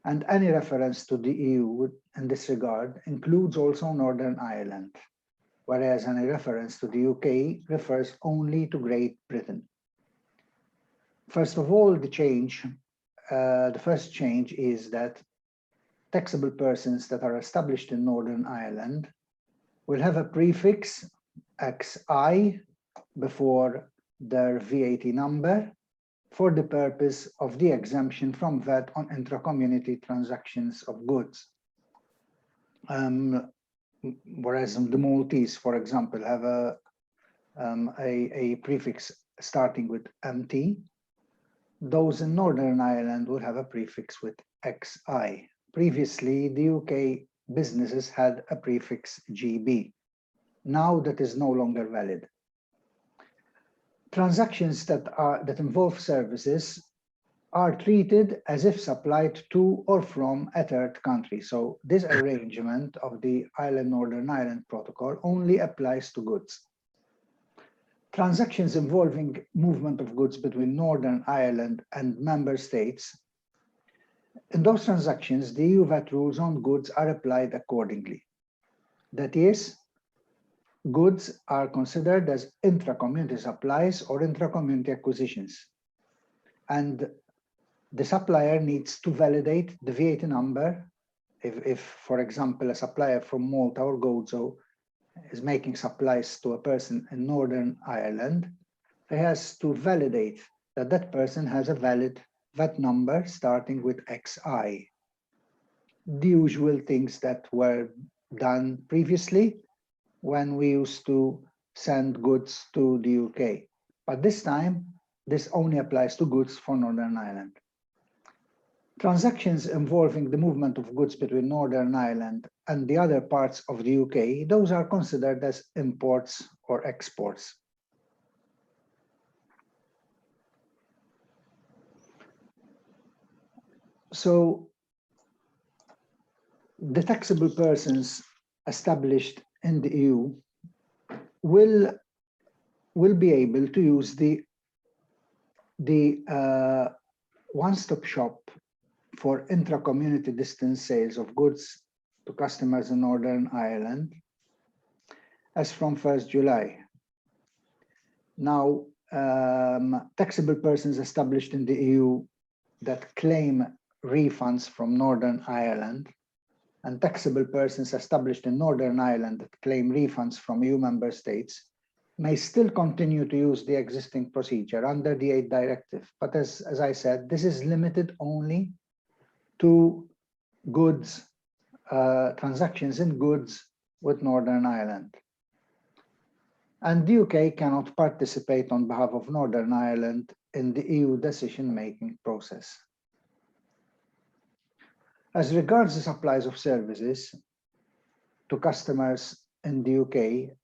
and any reference to the EU in this regard includes also Northern Ireland, whereas any reference to the UK refers only to Great Britain. First of all, the first change is that taxable persons that are established in Northern Ireland will have a prefix XI before their VAT number for the purpose of the exemption from VAT on intra-community transactions of goods. Whereas the Maltese, for example, have a prefix starting with MT, those in Northern Ireland would have a prefix with XI. Previously, the UK businesses had a prefix GB. Now that is no longer valid. Transactions that involve services are treated as if supplied to or from a third country. So this arrangement of the Ireland-Northern Ireland Protocol only applies to goods. Transactions involving movement of goods between Northern Ireland and member states, in those transactions, the EU VAT rules on goods are applied accordingly. That is, goods are considered as intra-community supplies or intra-community acquisitions. And the supplier needs to validate the VAT number. If, for example, a supplier from Malta or Gozo is making supplies to a person in Northern Ireland, he has to validate that that person has a valid VAT number starting with XI. The usual things that were done previously when we used to send goods to the UK. But this time, this only applies to goods for Northern Ireland. Transactions involving the movement of goods between Northern Ireland and the other parts of the UK, those are considered as imports or exports. So the taxable persons established in the EU will be able to use the one-stop shop for intra-community distance sales of goods to customers in Northern Ireland as from 1st July. Now, taxable persons established in the EU that claim refunds from Northern Ireland and taxable persons established in Northern Ireland that claim refunds from EU member states may still continue to use the existing procedure under the 8th Directive. But as I said, this is limited only to goods, transactions in goods with Northern Ireland. And the UK cannot participate on behalf of Northern Ireland in the EU decision-making process. As regards the supplies of services to customers in the UK,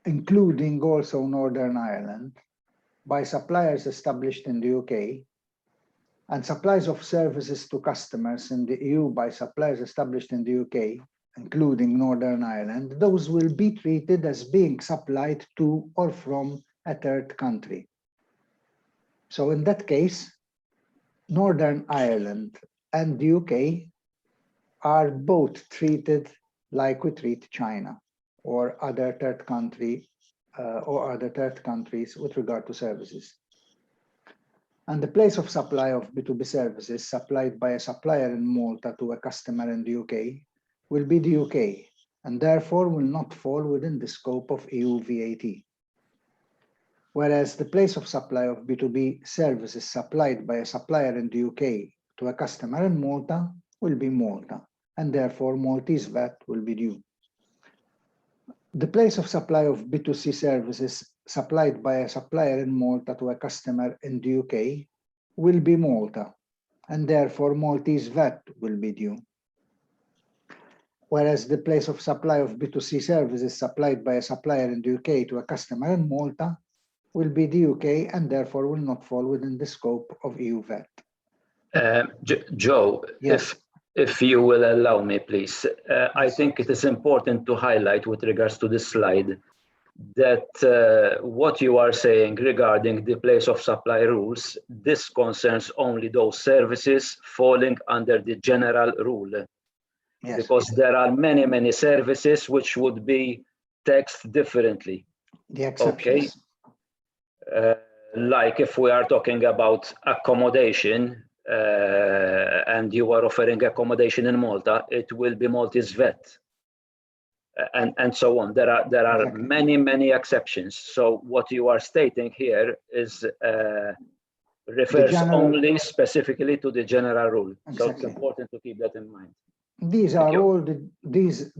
including also Northern Ireland, by suppliers established in the UK, and supplies of services to customers in the EU by suppliers established in the UK, including Northern Ireland, those will be treated as being supplied to or from a third country. So in that case, Northern Ireland and the UK are both treated like we treat China or other third country or other third countries with regard to services. And the place of supply of B2B services supplied by a supplier in Malta to a customer in the UK will be the UK, and therefore will not fall within the scope of EU VAT. Whereas the place of supply of B2B services supplied by a supplier in the UK to a customer in Malta will be Malta, and therefore Maltese VAT will be due. The place of supply of B2C services supplied by a supplier in Malta to a customer in the UK will be Malta, and therefore Maltese VAT will be due. Whereas the place of supply of B2C services supplied by a supplier in the UK to a customer in Malta will be the UK, and therefore will not fall within the scope of EU VAT. Joe, Yes. if you will allow me, please. I think it is important to highlight with regards to this slide that what you are saying regarding the place of supply rules, this concerns only those services falling under the general rule. Yes. Because there are many, many services which would be taxed differently. The exceptions. Okay. Like if we are talking about accommodation, and you are offering accommodation in Malta, it will be Maltese VAT, and so on. There are Exactly. many exceptions. So what you are stating here is refers only specifically to the general rule. Exactly. So it's important to keep that in mind. These are all this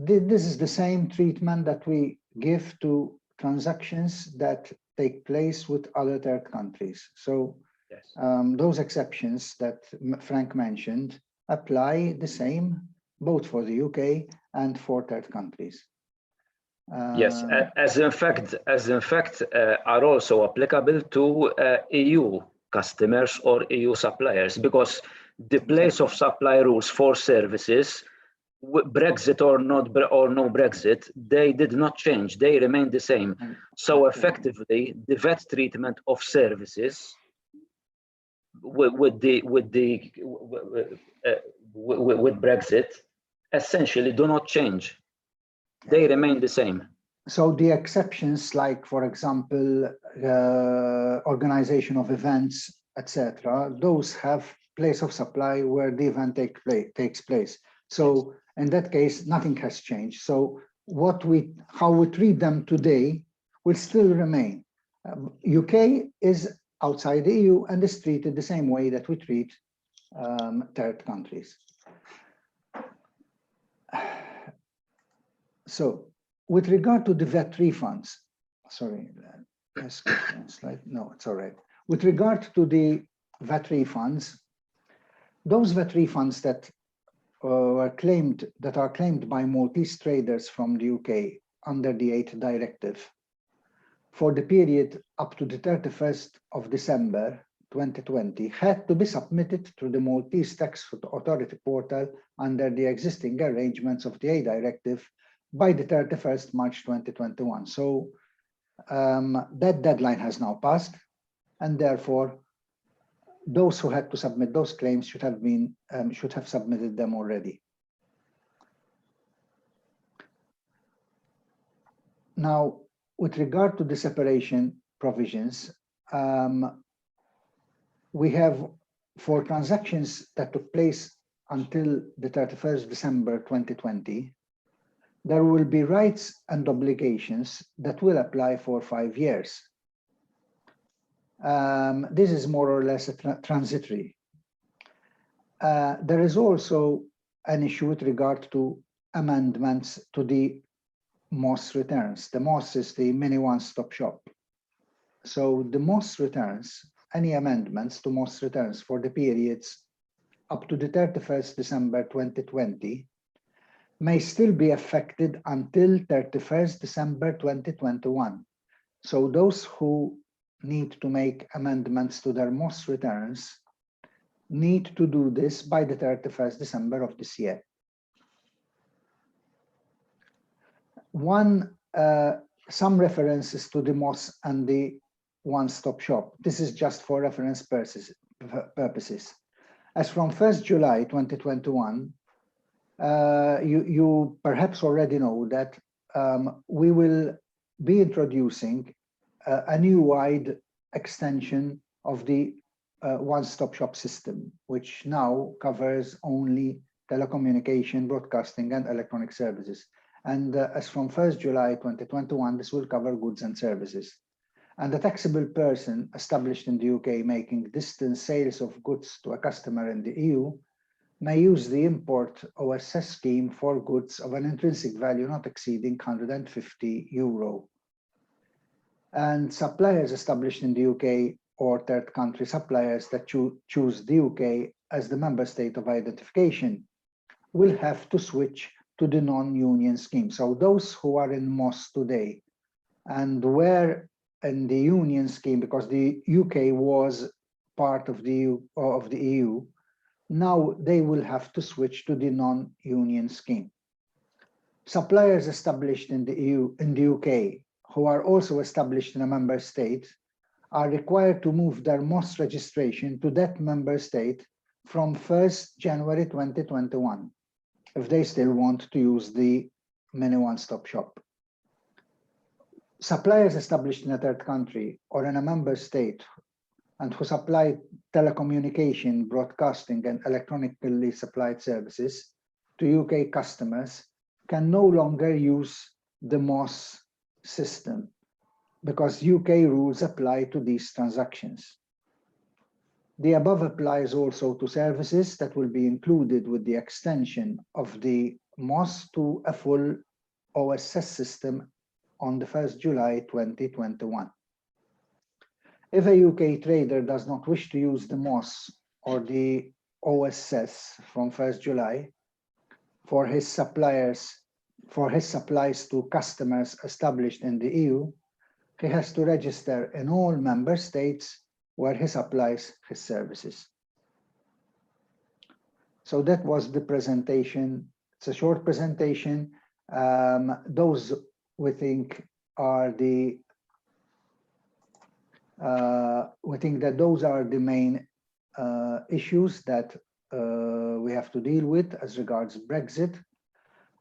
is the same treatment that we give to transactions that take place with other third countries. So yes. Those exceptions that Frank mentioned apply the same both for the UK and for third countries. Yes, as in fact are also applicable to EU customers or EU suppliers, because the place of supply rules for services, Brexit or no Brexit, they did not change. They remain the same. So effectively, the VAT treatment of services with Brexit essentially do not change. They remain the same. So the exceptions, like for example, organization of events, etc., those have place of supply where the event takes place. So in that case, nothing has changed. So how we treat them today will still remain. UK is outside the EU and is treated the same way that we treat third countries. So, with regard to the VAT refunds, sorry, let's go to the slide. No, it's all right. With regard to the VAT refunds, those VAT refunds that are claimed by Maltese traders from the UK under the 8th directive for the period up to the 31st of December 2020 had to be submitted through the Maltese Tax Authority portal under the existing arrangements of the A directive by the 31st March 2021. So that deadline has now passed, and therefore those who had to submit those claims should have submitted them already. Now, with regard to the separation provisions, we have, for transactions that took place until the 31st December 2020, there will be rights and obligations that will apply for 5 years. This is more or less a transitory. There is also an issue with regard to amendments to the MOS returns. The MOS is the mini one-stop shop. So the MOS returns, any amendments to MOS returns for the periods up to the 31st December 2020 may still be affected until 31st December 2021. So those who need to make amendments to their MOS returns need to do this by the 31st December of this year. Some references to the MOS and the one-stop shop. This is just for reference purposes. As from 1st July 2021, you perhaps already know that we will be introducing a new wide extension of the one-stop shop system, which now covers only telecommunication, broadcasting, and electronic services. And as from 1st July 2021, this will cover goods and services. And a taxable person established in the UK making distant sales of goods to a customer in the EU may use the import OSS scheme for goods of an intrinsic value not exceeding €150. And suppliers established in the UK or third country suppliers that choose the UK as the member state of identification will have to switch to the non-union scheme. So those who are in MOS today and were in the union scheme, because the UK was part of the EU, now they will have to switch to the non-union scheme. Suppliers established in the EU, in the UK, who are also established in a member state, are required to move their MOS registration to that member state from 1st January 2021, if they still want to use the mini one-stop shop. Suppliers established in a third country or in a member state and who supply telecommunication, broadcasting, and electronically supplied services to UK customers can no longer use the MOS system because UK rules apply to these transactions. The above applies also to services that will be included with the extension of the MOS to a full OSS system on the 1st July 2021. If a UK trader does not wish to use the MOS or the OSS from 1st July for his supplies to customers established in the EU, he has to register in all member states where he supplies his services. So that was the presentation. It's a short presentation. Those we think are the we think that those are the main issues that we have to deal with as regards Brexit,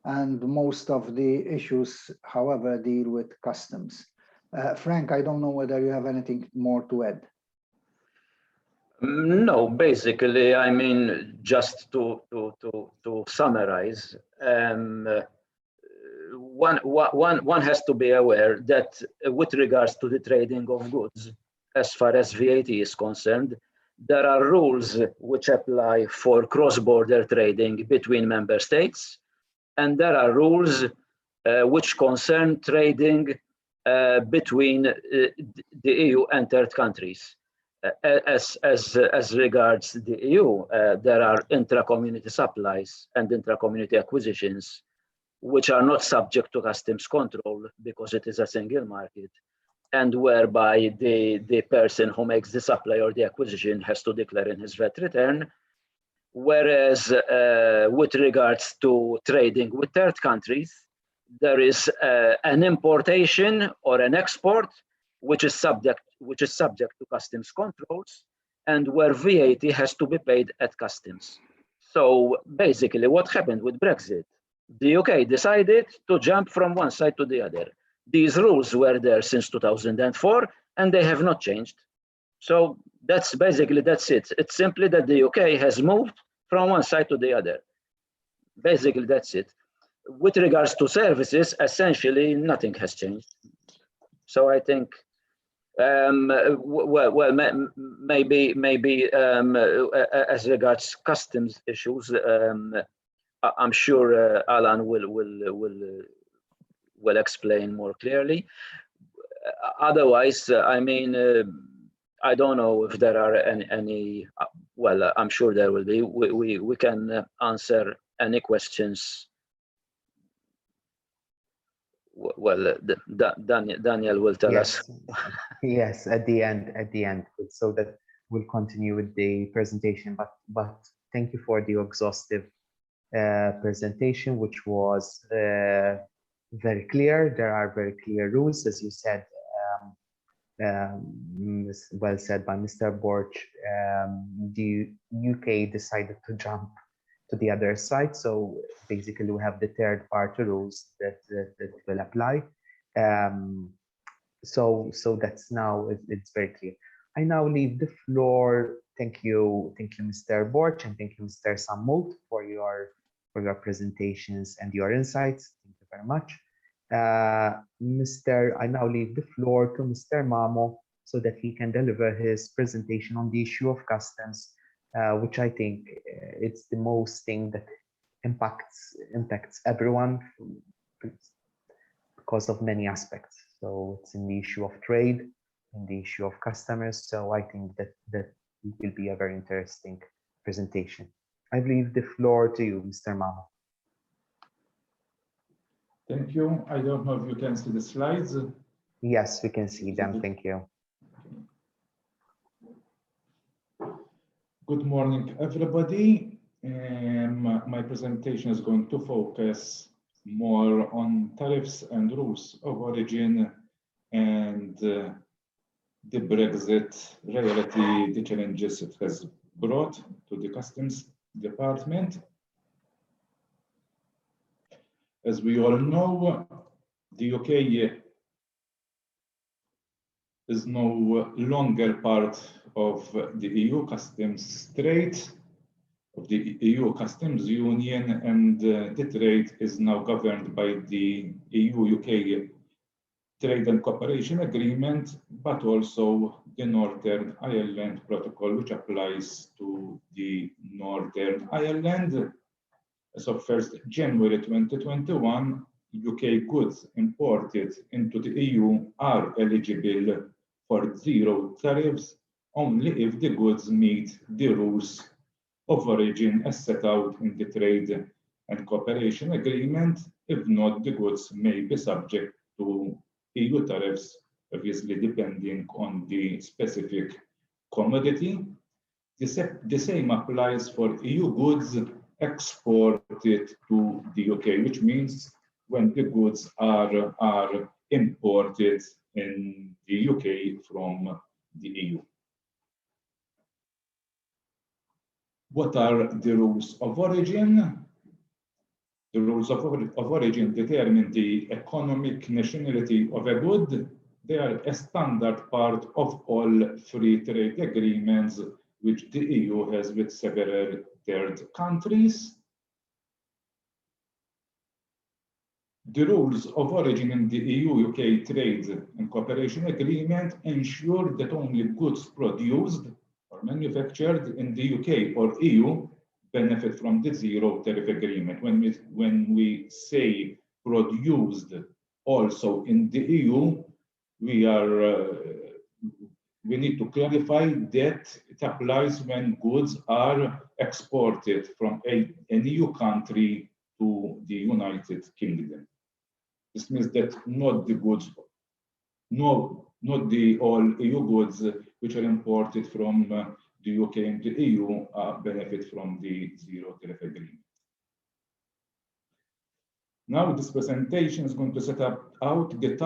and most of the issues, however, deal with customs. Frank, I don't know whether you have anything more to add. No, basically, I mean, just to summarize, one has to be aware that with regards to the trading of goods, as far as VAT is concerned, there are rules which apply for cross-border trading between member states, and there are rules which concern trading between the EU and third countries. As regards the EU, there are intra-community supplies and intra-community acquisitions which are not subject to customs control because it is a single market, and whereby the person who makes the supply or the acquisition has to declare in his VAT return. Whereas with regards to trading with third countries, there is an importation or an export which is subject to customs controls, and where VAT has to be paid at customs. So basically, what happened with Brexit? The UK decided to jump from one side to the other. These rules were there since 2004, and they have not changed. So that's it. It's simply that the UK has moved from one side to the other. Basically, that's it. With regards to services, essentially nothing has changed. So I think, maybe as regards customs issues, I'm sure Alan will explain more clearly. Otherwise, I mean, I don't know if there are any well, I'm sure there will be. We can answer any questions. Well, Daniel will tell us. Yes, at the end, so that we'll continue with the presentation. But thank you for the exhaustive presentation, which was very clear. There are very clear rules, as you said. Well said by Mr. Borch. The UK decided to jump to the other side, so basically we have the third party rules that will apply. So that's now it's very clear. I now leave the floor. Thank you, Mr. Borch, and thank you, Mr. Sammut, for your presentations and your insights. Thank you very much. I now leave the floor to Mr. Mamo so that he can deliver his presentation on the issue of customs, which I think it's the most thing that impacts everyone because of many aspects. So it's in the issue of trade, in the issue of customers. So I think that will be a very interesting presentation. I leave the floor to you, Mr. Mamo. Thank you. I don't know if you can see the slides. Yes, we can see them. Thank you. Good morning, everybody. My presentation is going to focus more on tariffs and rules of origin and the Brexit reality, the challenges it has brought to the Customs Department. As we all know, the UK is no longer part of the EU customs trade, of the EU customs union, and the trade is now governed by the EU-UK Trade and Cooperation Agreement, but also the Northern Ireland Protocol, which applies to the Northern Ireland. As of 1st January 2021, UK goods imported into the EU are eligible for zero tariffs only if the goods meet the rules of origin as set out in the Trade and Cooperation Agreement. If not, the goods may be subject to EU tariffs, obviously depending on the specific commodity. The same applies for EU goods exported to the UK, which means when the goods are imported in the UK from the EU. What are the rules of origin? The rules of origin determine the economic nationality of a good. They are a standard part of all free trade agreements which the EU has with several third countries. The rules of origin in the EU-UK Trade and Cooperation Agreement ensure that only goods produced or manufactured in the UK or EU benefit from the zero tariff agreement. When we say produced also in the EU, we need to clarify that it applies when goods are exported from an EU country to the United Kingdom. This means that not the goods, not the all EU goods which are imported from the UK and the EU benefit from the zero tariff agreement. Now this presentation is going to set out the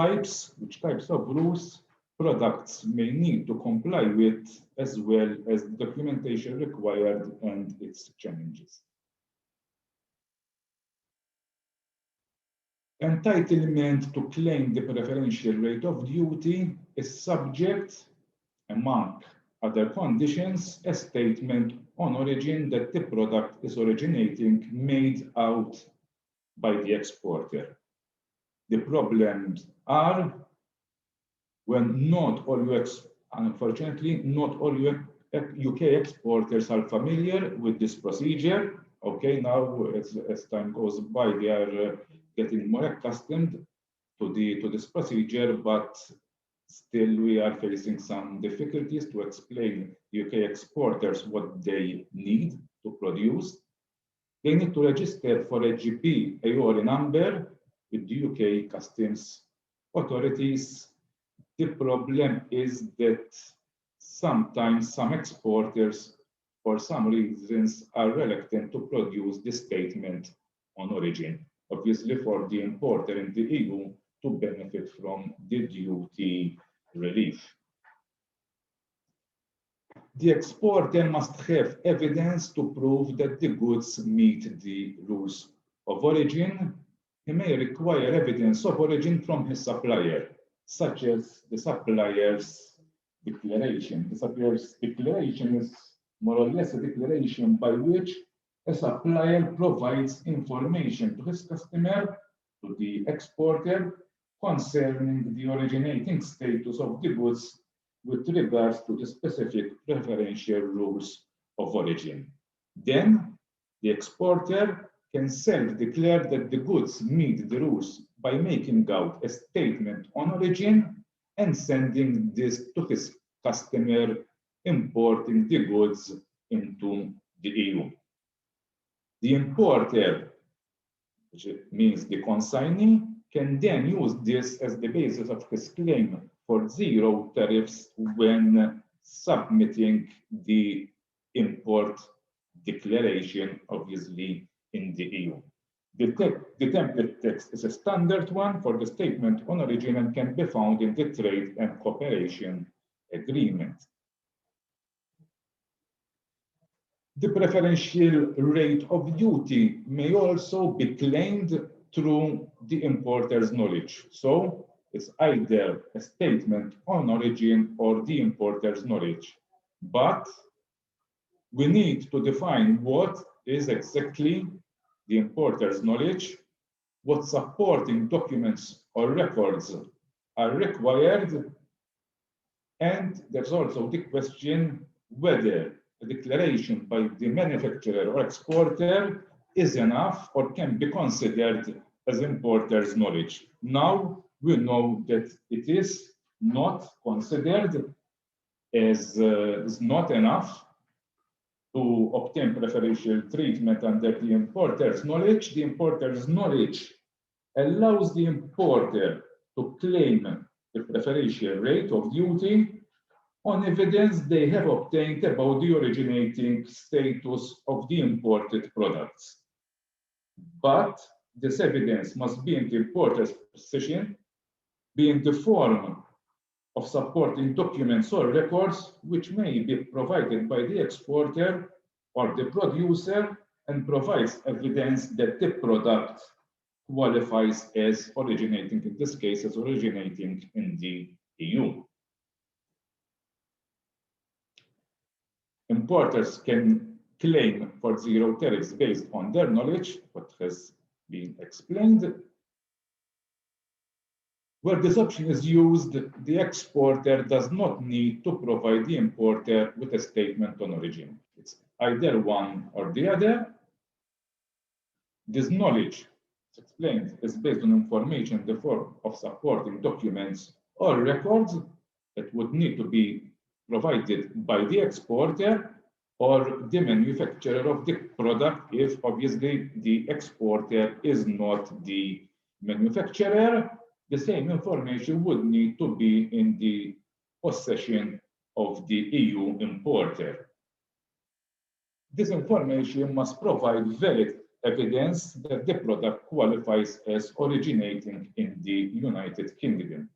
which types of rules products may need to comply with, as well as the documentation required and its challenges. Entitlement to claim the preferential rate of duty is subject, among other conditions, a statement on origin that the product is originating made out by the exporter. The problems are when unfortunately, not all UK exporters are familiar with this procedure. Okay, now as time goes by, they are getting more accustomed to this procedure, but still we are facing some difficulties to explain UK exporters what they need to produce. They need to register for a GP AORI number with the UK customs authorities. The problem is that sometimes some exporters, for some reasons, are reluctant to produce the statement on origin, obviously for the importer in the EU to benefit from the duty relief. The exporter must have evidence to prove that the goods meet the rules of origin. He may require evidence of origin from his supplier, such as the supplier's declaration. The supplier's declaration is more or less a declaration by which a supplier provides information to his customer, to the exporter, concerning the originating status of the goods with regards to the specific preferential rules of origin. Then the exporter can self-declare that the goods meet the rules by making out a statement on origin and sending this to his customer importing the goods into the EU. The importer, which means the consignee, can then use this as the basis of his claim for zero tariffs when submitting the import declaration, obviously, in the EU. The template text is a standard one for the statement on origin and can be found in the Trade and Cooperation Agreement. The preferential rate of duty may also be claimed through the importer's knowledge. So it's either a statement on origin or the importer's knowledge. But we need to define what is exactly the importer's knowledge, what supporting documents or records are required, and there's also the question whether a declaration by the manufacturer or exporter is enough or can be considered as importer's knowledge. Now we know that it is not considered as is not enough to obtain preferential treatment under the importer's knowledge. The importer's knowledge allows the importer to claim the preferential rate of duty on evidence they have obtained about the originating status of the imported products. But this evidence must be in the importer's possession, be in the form of supporting documents or records, which may be provided by the exporter or the producer and provides evidence that the product qualifies as originating, in this case, as originating in the EU. Importers can claim for zero tariffs based on their knowledge, what has been explained. Where this option is used, the exporter does not need to provide the importer with a statement on origin. It's either one or the other. This knowledge, it's explained, is based on information in the form of supporting documents or records that would need to be provided by the exporter or the manufacturer of the product if obviously the exporter is not the manufacturer. The same information would need to be in the possession of the EU importer. This information must provide valid evidence that the product qualifies as originating in the United Kingdom.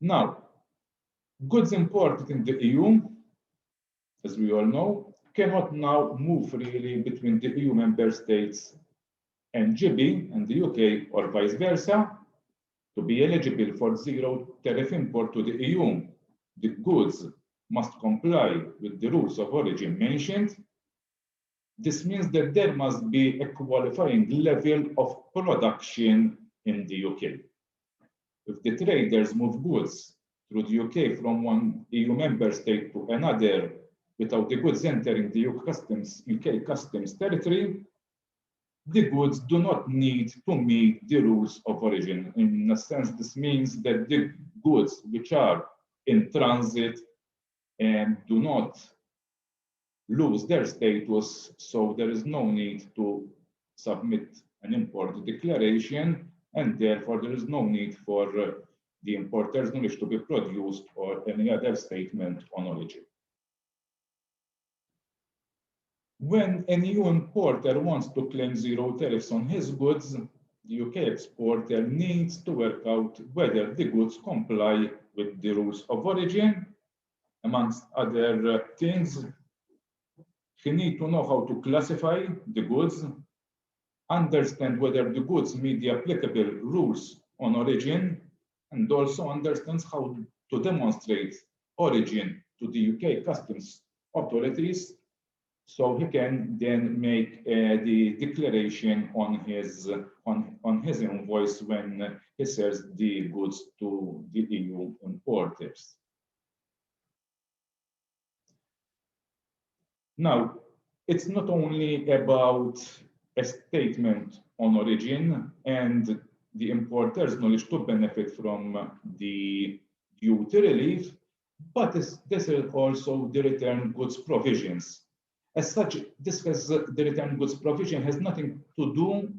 Now, goods imported in the EU, as we all know, cannot now move freely between the EU member states and GB and the UK or vice versa. To be eligible for zero tariff import to the EU, the goods must comply with the rules of origin mentioned. This means that there must be a qualifying level of production in the UK. If the traders move goods through the UK from one EU member state to another without the goods entering the UK customs territory, the goods do not need to meet the rules of origin. In a sense, this means that the goods which are in transit and do not lose their status, so there is no need to submit an import declaration, and therefore there is no need for the importer's knowledge to be produced or any other statement on origin. When an EU importer wants to claim zero tariffs on his goods, the UK exporter needs to work out whether the goods comply with the rules of origin. Amongst other things, he needs to know how to classify the goods, understand whether the goods meet the applicable rules on origin, and also understands how to demonstrate origin to the UK customs authorities, so he can then make the declaration on his invoice when he sells the goods to the EU importers. Now, it's not only about a statement on origin and the importer's knowledge to benefit from the duty relief, but this is also the return goods provisions. As such, the return goods provision has nothing to do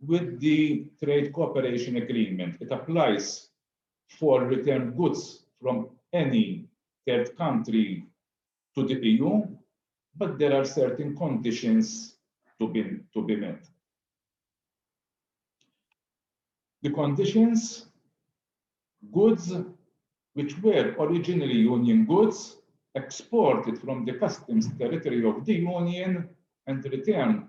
with the trade cooperation agreement. It applies for return goods from any third country to the EU, but there are certain conditions to be met. The conditions: goods which were originally Union goods exported from the customs territory of the Union and returned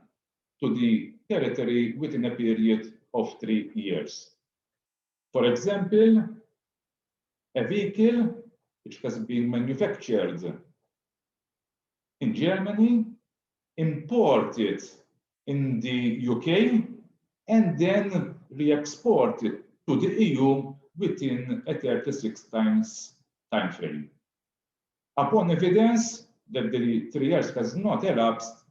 to the territory within a period of 3 years. For example, a vehicle which has been manufactured in Germany, imported in the UK, and then re-exported to the EU within a 36 times time frame. Upon evidence that the 3 years has not elapsed,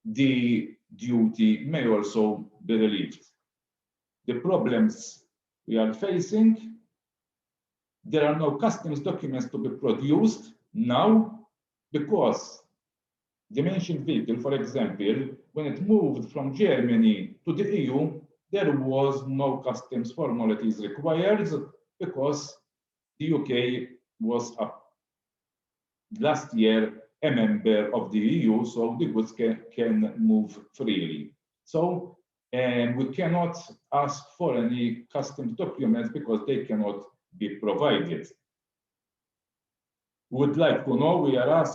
the duty may also be relieved. The problems we are facing: there are no customs documents to be produced now, because the mentioned vehicle, for example, when it moved from Germany to the EU, there was no customs formalities required because the UK was last year a member of the EU, so the goods can move freely. So we cannot ask for any customs documents because they cannot be provided. Would like to know, we are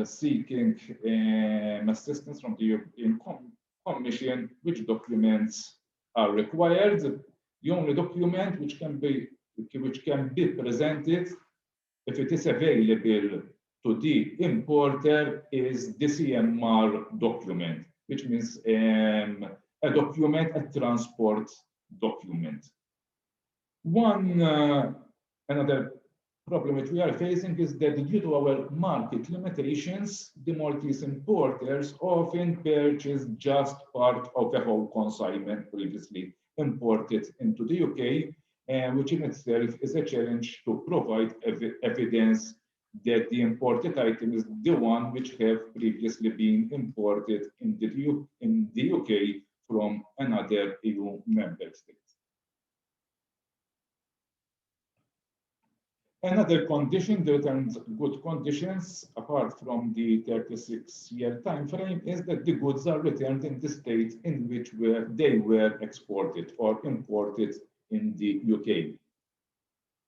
seeking assistance from the European Commission, which documents are required. The only document which can be presented, if it is available to the importer, is the CMR document, which means a document, a transport document. Another problem which we are facing is that due to our market limitations, the Maltese importers often purchase just part of a whole consignment previously imported into the UK, which in itself is a challenge to provide evidence that the imported item is the one which have previously been imported in the UK from another EU member state. Another condition that returns good conditions, apart from the 36-year time frame, is that the goods are returned in the state in which they were exported or imported in the UK.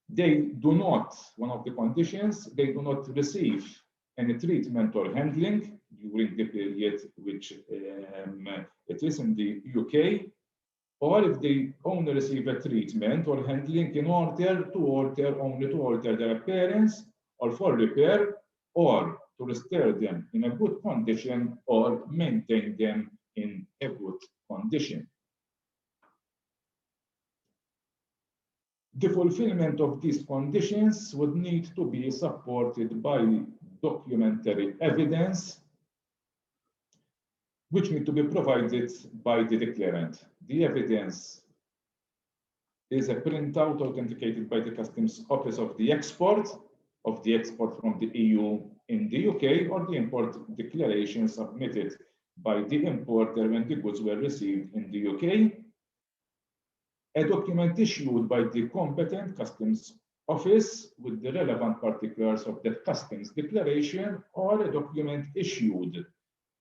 They do not, one of the conditions, they do not receive any treatment or handling during the period which it is in the UK, or if they only receive a treatment or handling in order only to alter their appearance or for repair, or to restore them in a good condition or maintain them in a good condition. The fulfillment of these conditions would need to be supported by documentary evidence, which need to be provided by the declarant. The evidence is a printout authenticated by the Customs Office of the export from the EU in the UK, or the import declaration submitted by the importer when the goods were received in the UK. A document issued by the competent Customs Office with the relevant particulars of the Customs declaration, or a document issued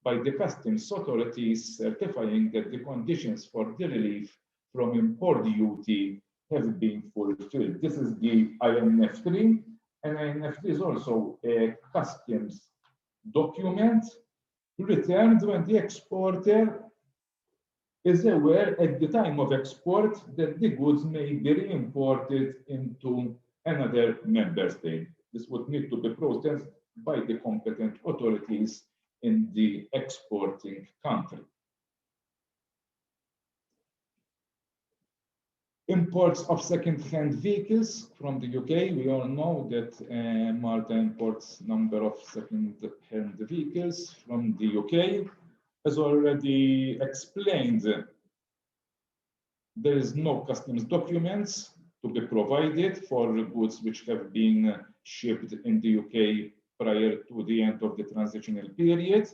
by the customs authorities certifying that the conditions for the relief from import duty have been fulfilled. This is the INF3, and INF3 is also a customs document returned when the exporter is aware at the time of export that the goods may be re-imported into another member state. This would need to be processed by the competent authorities in the exporting country. Imports of second-hand vehicles from the UK. We all know that Malta imports a number of second-hand vehicles from the UK. As already explained, there is no customs documents to be provided for goods which have been shipped in the UK prior to the end of the transitional period.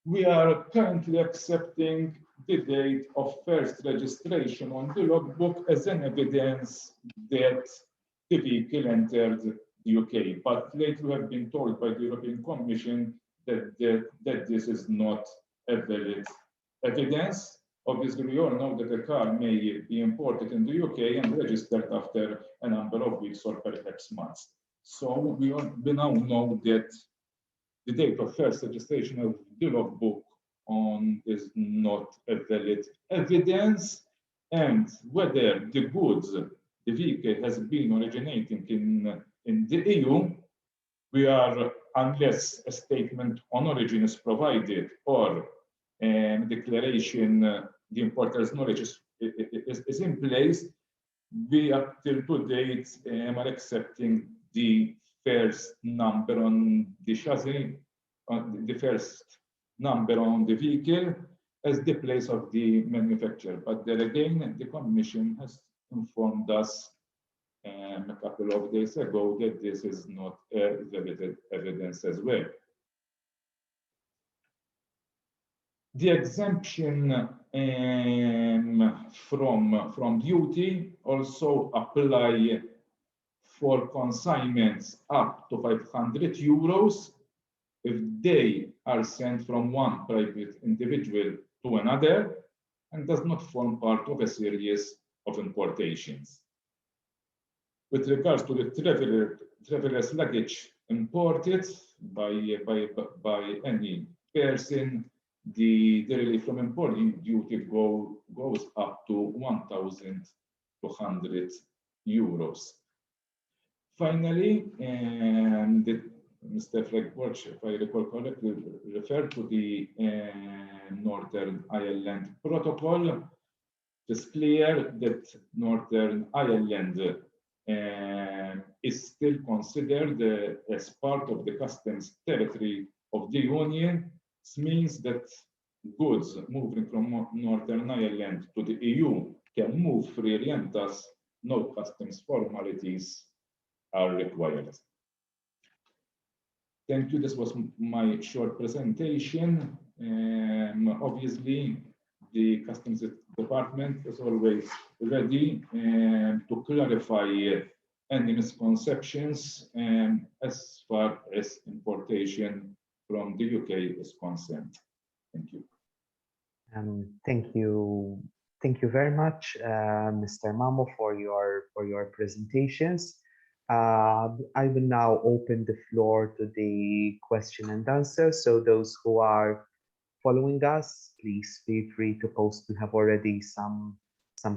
We are currently accepting the date of first registration on the logbook as an evidence that the vehicle entered the UK, but later we have been told by the European Commission that this is not a valid evidence. Obviously, we all know that a car may be imported in the UK and registered after a number of weeks or perhaps months. So we now know that the date of first registration of the logbook is not a valid evidence, and whether the goods, the vehicle has been originating in the EU, we are, unless a statement on origin is provided or declaration, the importer's knowledge is in place, we up till to date are accepting the first number on the chassis, the first number on the vehicle as the place of the manufacturer. But there again, the Commission has informed us a couple of days ago that this is not valid evidence as well. The exemption from duty also apply for consignments up to 500 euros if they are sent from one private individual to another and does not form part of a series of importations. With regards to the traveler's luggage imported by any person, the relief from importing duty goes up to 1,200 euros. Finally, Mr. Flegborg, if I recall correctly, referred to the Northern Ireland Protocol. It's clear that Northern Ireland is still considered as part of the customs territory of the Union. This means that goods moving from Northern Ireland to the EU can move freely, and thus no customs formalities are required. Thank you. This was my short presentation. Obviously, the Customs Department is always ready to clarify any misconceptions as far as importation from the UK is concerned. Thank you. Thank you very much, Mr. Mamo, for your presentations. I will now open the floor to the question and answer. So those who are following us, please feel free to post. We have already some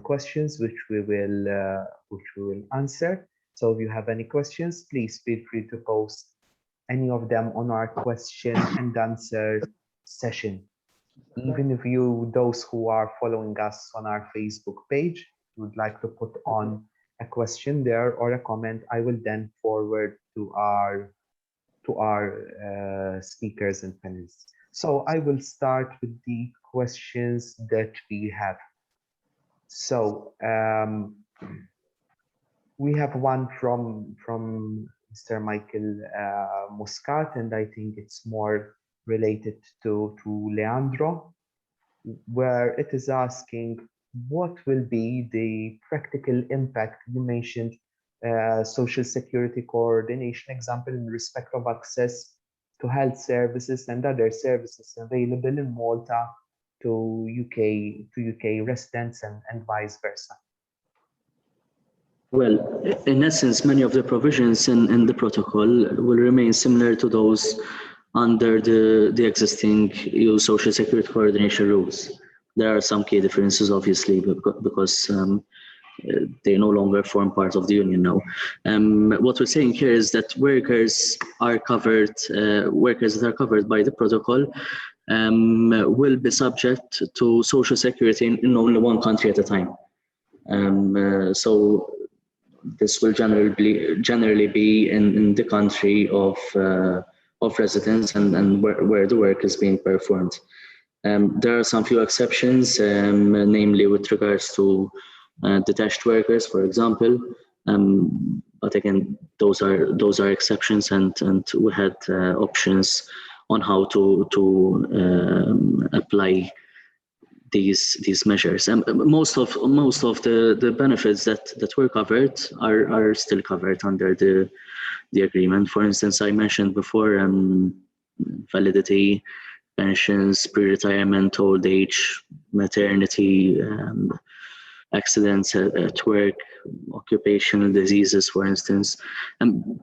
questions which we will answer. So if you have any questions, please feel free to post any of them on our question and answer session. Even if those who are following us on our Facebook page would like to put on a question there or a comment, I will then forward to our speakers and panelists. So I will start with the questions that we have. So we have one from Mr. Michael Muscat, and I think it's more related to Leandro, where it is asking what will be the practical impact. You mentioned social security coordination example in respect of access to health services and other services available in Malta to UK residents and vice versa. Well, in essence, many of the provisions in the protocol will remain similar to those under the existing EU social security coordination rules. There are some key differences, obviously, because they no longer form part of the union now. What we're saying here is that workers are covered, workers that are covered by the protocol will be subject to social security in only one country at a time. So this will generally be in the country of residence and where the work is being performed. There are some few exceptions, namely with regards to detached workers, for example. But again, those are exceptions, and we had options on how to apply these measures. Most of the benefits that were covered are still covered under the agreement. For instance, I mentioned before validity, pensions, pre-retirement, old age, maternity, accidents at work, occupational diseases, for instance.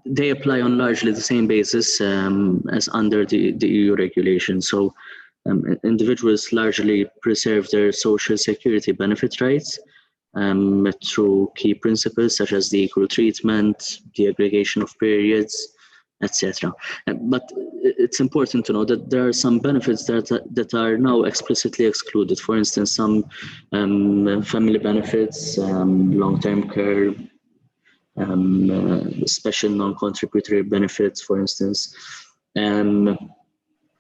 They apply on largely the same basis as under the EU regulation. So individuals largely preserve their social security benefit rights through key principles such as the equal treatment, the aggregation of periods, etc. But it's important to know that there are some benefits that are now explicitly excluded. For instance, some family benefits, long-term care, special non-contributory benefits, for instance.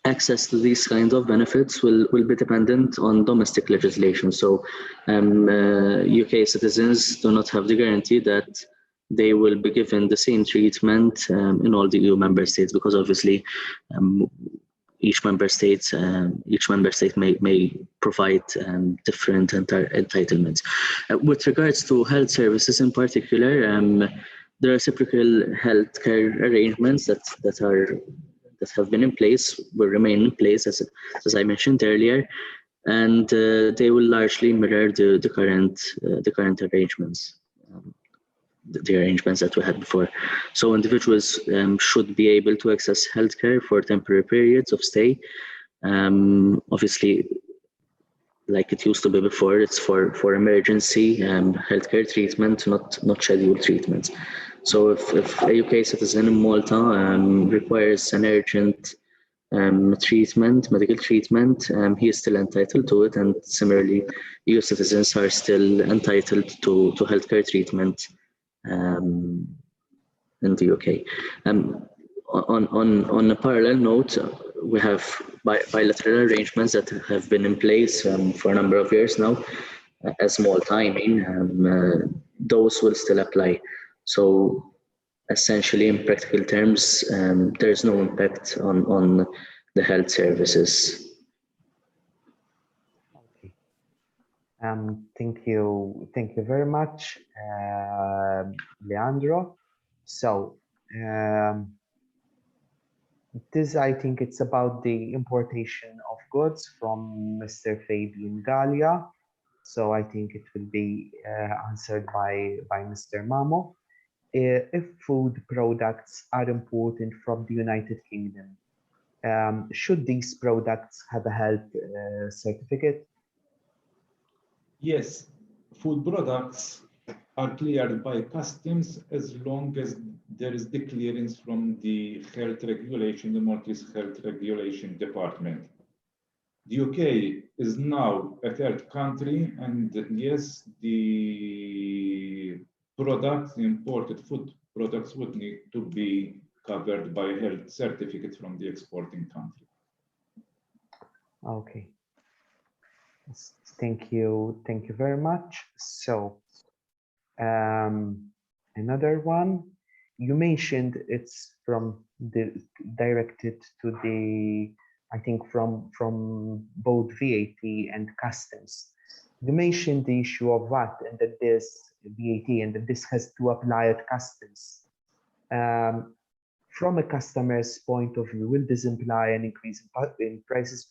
Access to these kinds of benefits will be dependent on domestic legislation. So UK citizens do not have the guarantee that they will be given the same treatment in all the EU member states, because obviously each member state may provide different entitlements. With regards to health services in particular, there are reciprocal healthcare arrangements that have been in place, will remain in place as I mentioned earlier, and they will largely mirror the current arrangements. The arrangements that we had before. So individuals should be able to access healthcare for temporary periods of stay. Obviously, like it used to be before, it's for emergency healthcare treatment, not scheduled treatment. So if a UK citizen in Malta requires an urgent medical treatment, he is still entitled to it, and similarly, EU citizens are still entitled to healthcare treatment in the UK. On a parallel note, we have bilateral arrangements that have been in place for a number of years now. As Malta, I mean, those will still apply. So essentially, in practical terms, there's no impact on the health services. Okay. Thank you very much, Leandro. So this, I think, it's about the importation of goods from Mr. Fabian Gallia. So I think it will be answered by Mr. Mamo. If food products are imported from the United Kingdom, should these products have a health certificate? Yes, food products are cleared by customs as long as there is the clearance from the health regulation, the Maltese Health Regulation Department. The UK is now a third country, and yes, the products, the imported food products, would need to be covered by a health certificate from the exporting country. Okay. Thank you very much. So another one, you mentioned it's directed to the, I think, from both VAT and customs. You mentioned the issue of VAT and that this VAT and that this has to apply at customs. From a customer's point of view, will this imply an increase in prices?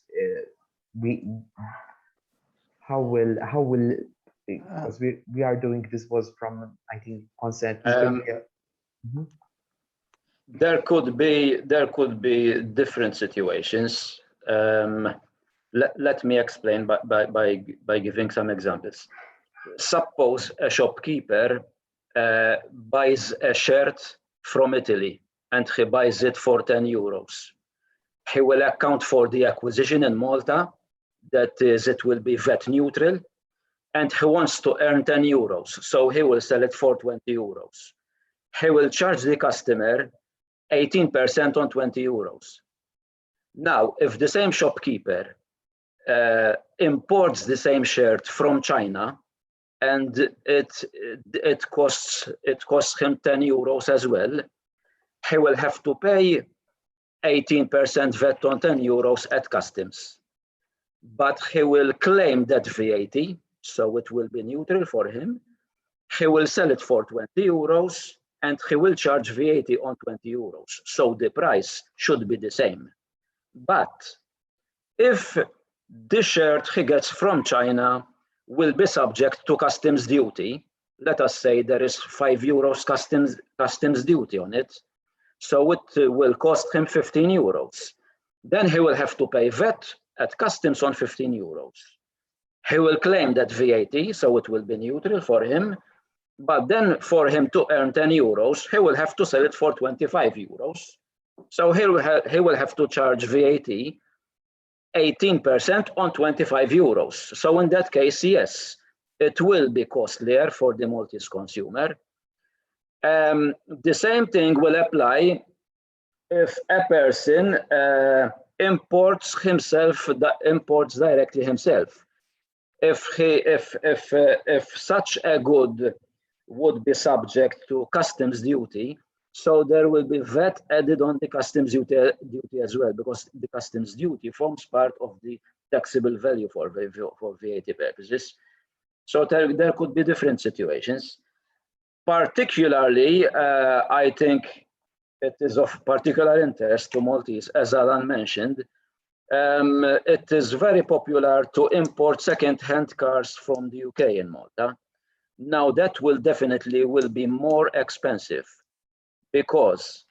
How will because we are doing this was from, I think, consent. There could be different situations. Let me explain by giving some examples. Suppose a shopkeeper buys a shirt from Italy and he buys it for 10 euros. He will account for the acquisition in Malta, that is, it will be VAT neutral, and he wants to earn 10 euros, so he will sell it for 20 euros. He will charge the customer 18% on 20 euros. Now, if the same shopkeeper imports the same shirt from China, and it costs him 10 euros as well, he will have to pay 18% VAT on 10 euros at customs. But he will claim that VAT, so it will be neutral for him. He will sell it for 20 euros and he will charge VAT on 20 euros. So the price should be the same. But if the shirt he gets from China will be subject to customs duty, let us say there is 5 euros customs duty on it, so it will cost him 15 euros. Then he will have to pay VAT at customs on 15 euros. He will claim that VAT, so it will be neutral for him, but then for him to earn 10 euros, he will have to sell it for 25 euros. So he will have to charge VAT 18% on 25 euros. So in that case, yes, it will be costlier for the Maltese consumer. The same thing will apply if a person imports directly himself. If such a good would be subject to customs duty, so there will be VAT added on the customs duty as well, because the customs duty forms part of the taxable value for VAT purposes. So there could be different situations. Particularly, I think it is of particular interest to Maltese, as Alan mentioned. It is very popular to import second-hand cars from the UK in Malta. Now that will definitely be more expensive, because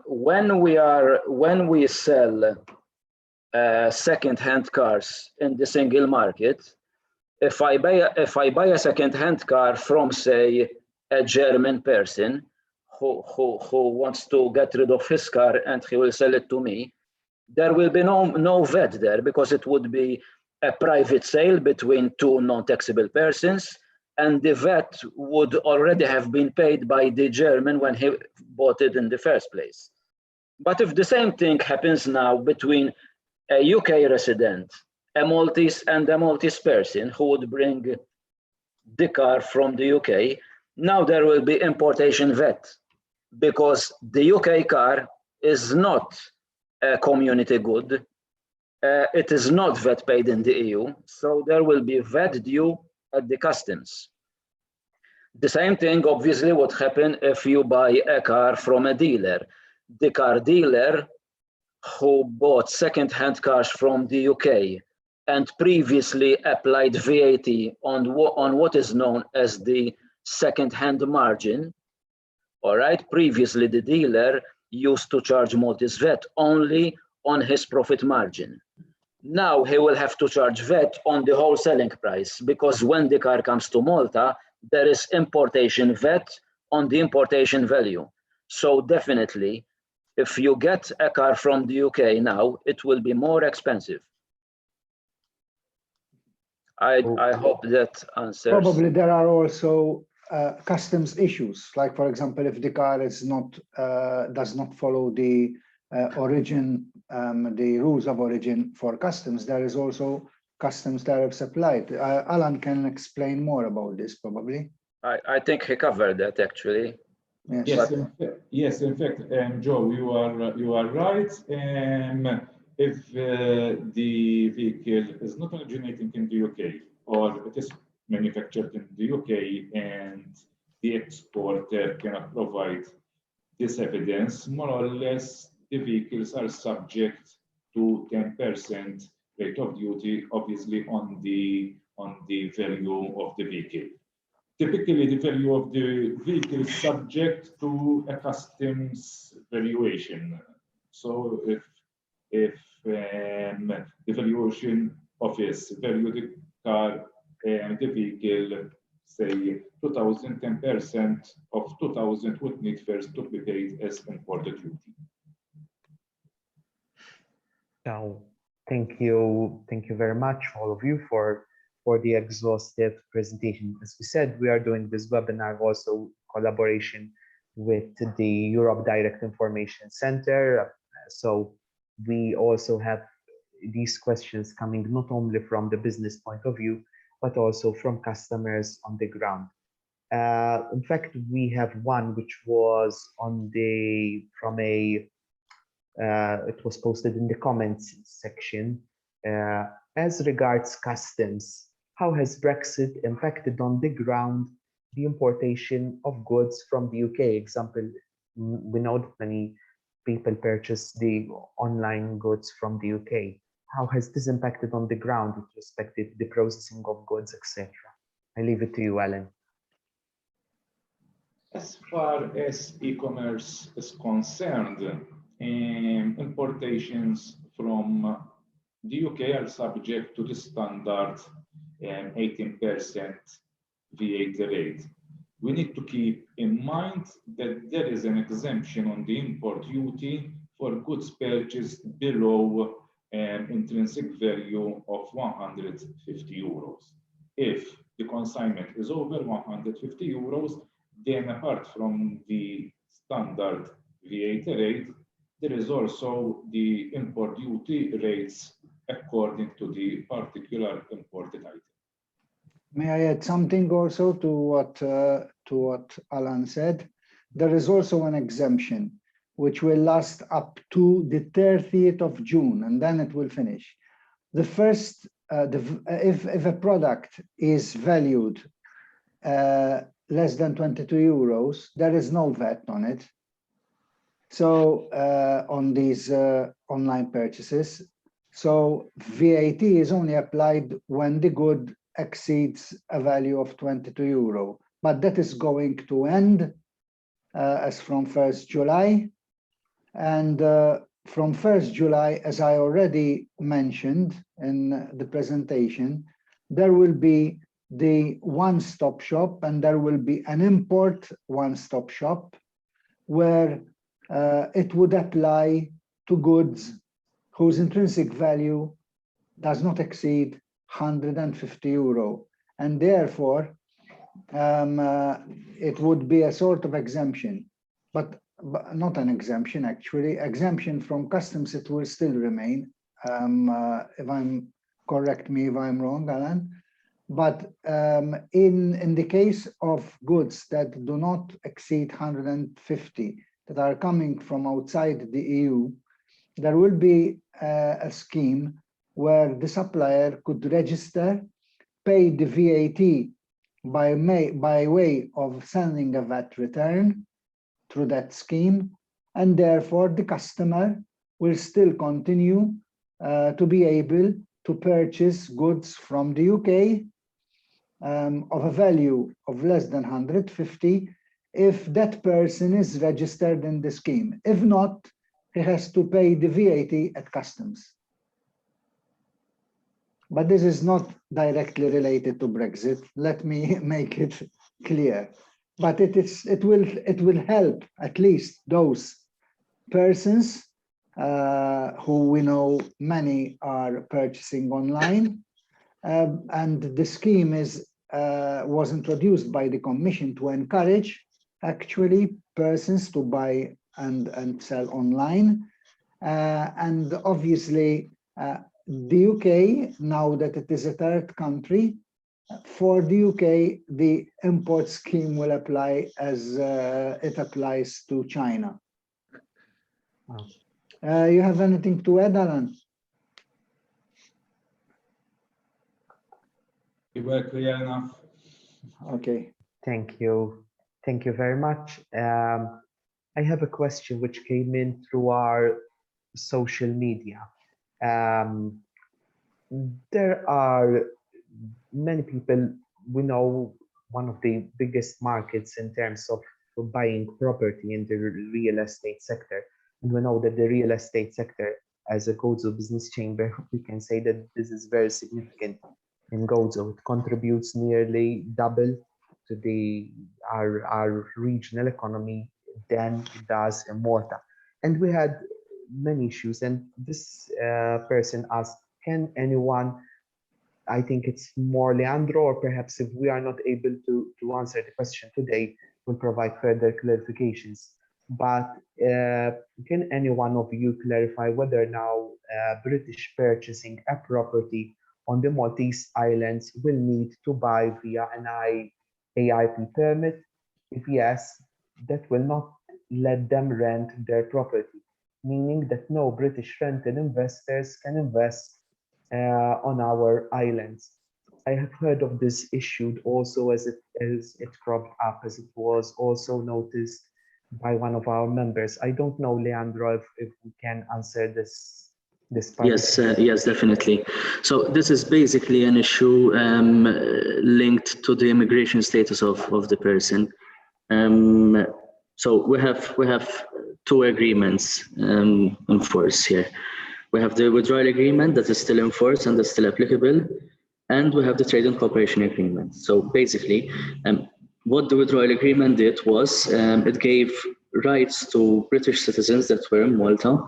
when we sell second-hand cars in the single market, if I buy a second-hand car from, say, a German person who wants to get rid of his car and he will sell it to me, there will be no VAT there, because it would be a private sale between two non-taxable persons, and the VAT would already have been paid by the German when he bought it in the first place. But if the same thing happens now between a UK resident, a Maltese and a Maltese person who would bring the car from the UK, now there will be importation VAT, because the UK car is not a community good. It is not VAT paid in the EU, so there will be VAT due at the customs. The same thing obviously would happen if you buy a car from a dealer. The car dealer who bought second-hand cars from the UK and previously applied VAT on what is known as the second-hand margin, all right, previously the dealer used to charge Maltese VAT only on his profit margin. Now he will have to charge VAT on the whole selling price, because when the car comes to Malta, there is importation VAT on the importation value. So definitely, if you get a car from the UK now, it will be more expensive. I hope that answers. Probably there are also customs issues, like for example, if the car is not does not follow the origin, the rules of origin for customs, there is also customs tariffs applied. Alan can explain more about this probably. I think he covered that actually. Yes, in fact, Joe, you are right. If the vehicle is not originating in the UK, or it is manufactured in the UK and the exporter cannot provide this evidence, more or less the vehicles are subject to 10% rate of duty, obviously on the value of the vehicle. Typically, the value of the vehicle is subject to a customs valuation. So if the valuation office value the car and the vehicle, say 2,000, 10% of 2,000 would need first to be paid as imported duty. So thank you very much, all of you, for the exhaustive presentation. As we said, we are doing this webinar also collaboration with the Europe Direct Information Center. So we also have these questions coming not only from the business point of view, but also from customers on the ground. In fact, we have one which was it was posted in the comments section. As regards customs, how has Brexit impacted on the ground the importation of goods from the UK? Example, we know that many people purchase the online goods from the UK. How has this impacted on the ground with respect to the processing of goods, etc.? I leave it to you, Alan. As far as e-commerce is concerned, importations from the UK are subject to the standard 18% VAT rate. We need to keep in mind that there is an exemption on the import duty for goods purchased below an intrinsic value of 150 euros. If the consignment is over 150 euros, then apart from the standard VAT rate, there is also the import duty rates according to the particular imported item. May I add something also to what Alan said? There is also an exemption which will last up to the 30th of June, and then it will finish. The first, if a product is valued less than 22 euros, there is no VAT on it. So on these online purchases, so VAT is only applied when the good exceeds a value of 22 euro, but that is going to end as from 1st July. And from 1st July, as I already mentioned in the presentation, there will be the one-stop shop, and there will be an import one-stop shop where it would apply to goods whose intrinsic value does not exceed 150 euro. And therefore, it would be a sort of exemption, but not an exemption actually. Exemption from customs, it will still remain. Correct me if I'm wrong, Alan. But in the case of goods that do not exceed 150, that are coming from outside the EU, there will be a scheme where the supplier could register, pay the VAT by way of sending a VAT return through that scheme, and therefore the customer will still continue to be able to purchase goods from the UK of a value of less than 150 if that person is registered in the scheme. If not, he has to pay the VAT at customs. But this is not directly related to Brexit. Let me make it clear. But it will help at least those persons who we know many are purchasing online. And the scheme was introduced by the Commission to encourage actually persons to buy and sell online. And obviously, the UK, now that it is a third country, for the UK, the import scheme will apply as it applies to China. You have anything to add, Alan? You were clear enough. Okay. Thank you. Thank you very much. I have a question which came in through our social media. There are many people, we know one of the biggest markets in terms of buying property in the real estate sector. And we know that the real estate sector, as a Gozo business chamber, we can say that this is very significant in Gozo. It contributes nearly double to our regional economy than it does in Malta. And we had many issues, and this person asked, can anyone, I think it's more Leandro, or perhaps if we are not able to answer the question today, we'll provide further clarifications. But can any one of you clarify whether now British purchasing a property on the Maltese Islands will need to buy via an AIP permit? If yes, that will not let them rent their property, meaning that no British rental investors can invest on our islands. I have heard of this issue also as it cropped up, as it was also noticed by one of our members. I don't know, Leandro, if we can answer this part. Yes, yes, definitely. So this is basically an issue linked to the immigration status of the person. So we have two agreements in force here. We have the Withdrawal Agreement that is still in force and is still applicable, and we have the Trade and Cooperation Agreement. So basically, what the Withdrawal Agreement did was it gave rights to British citizens that were in Malta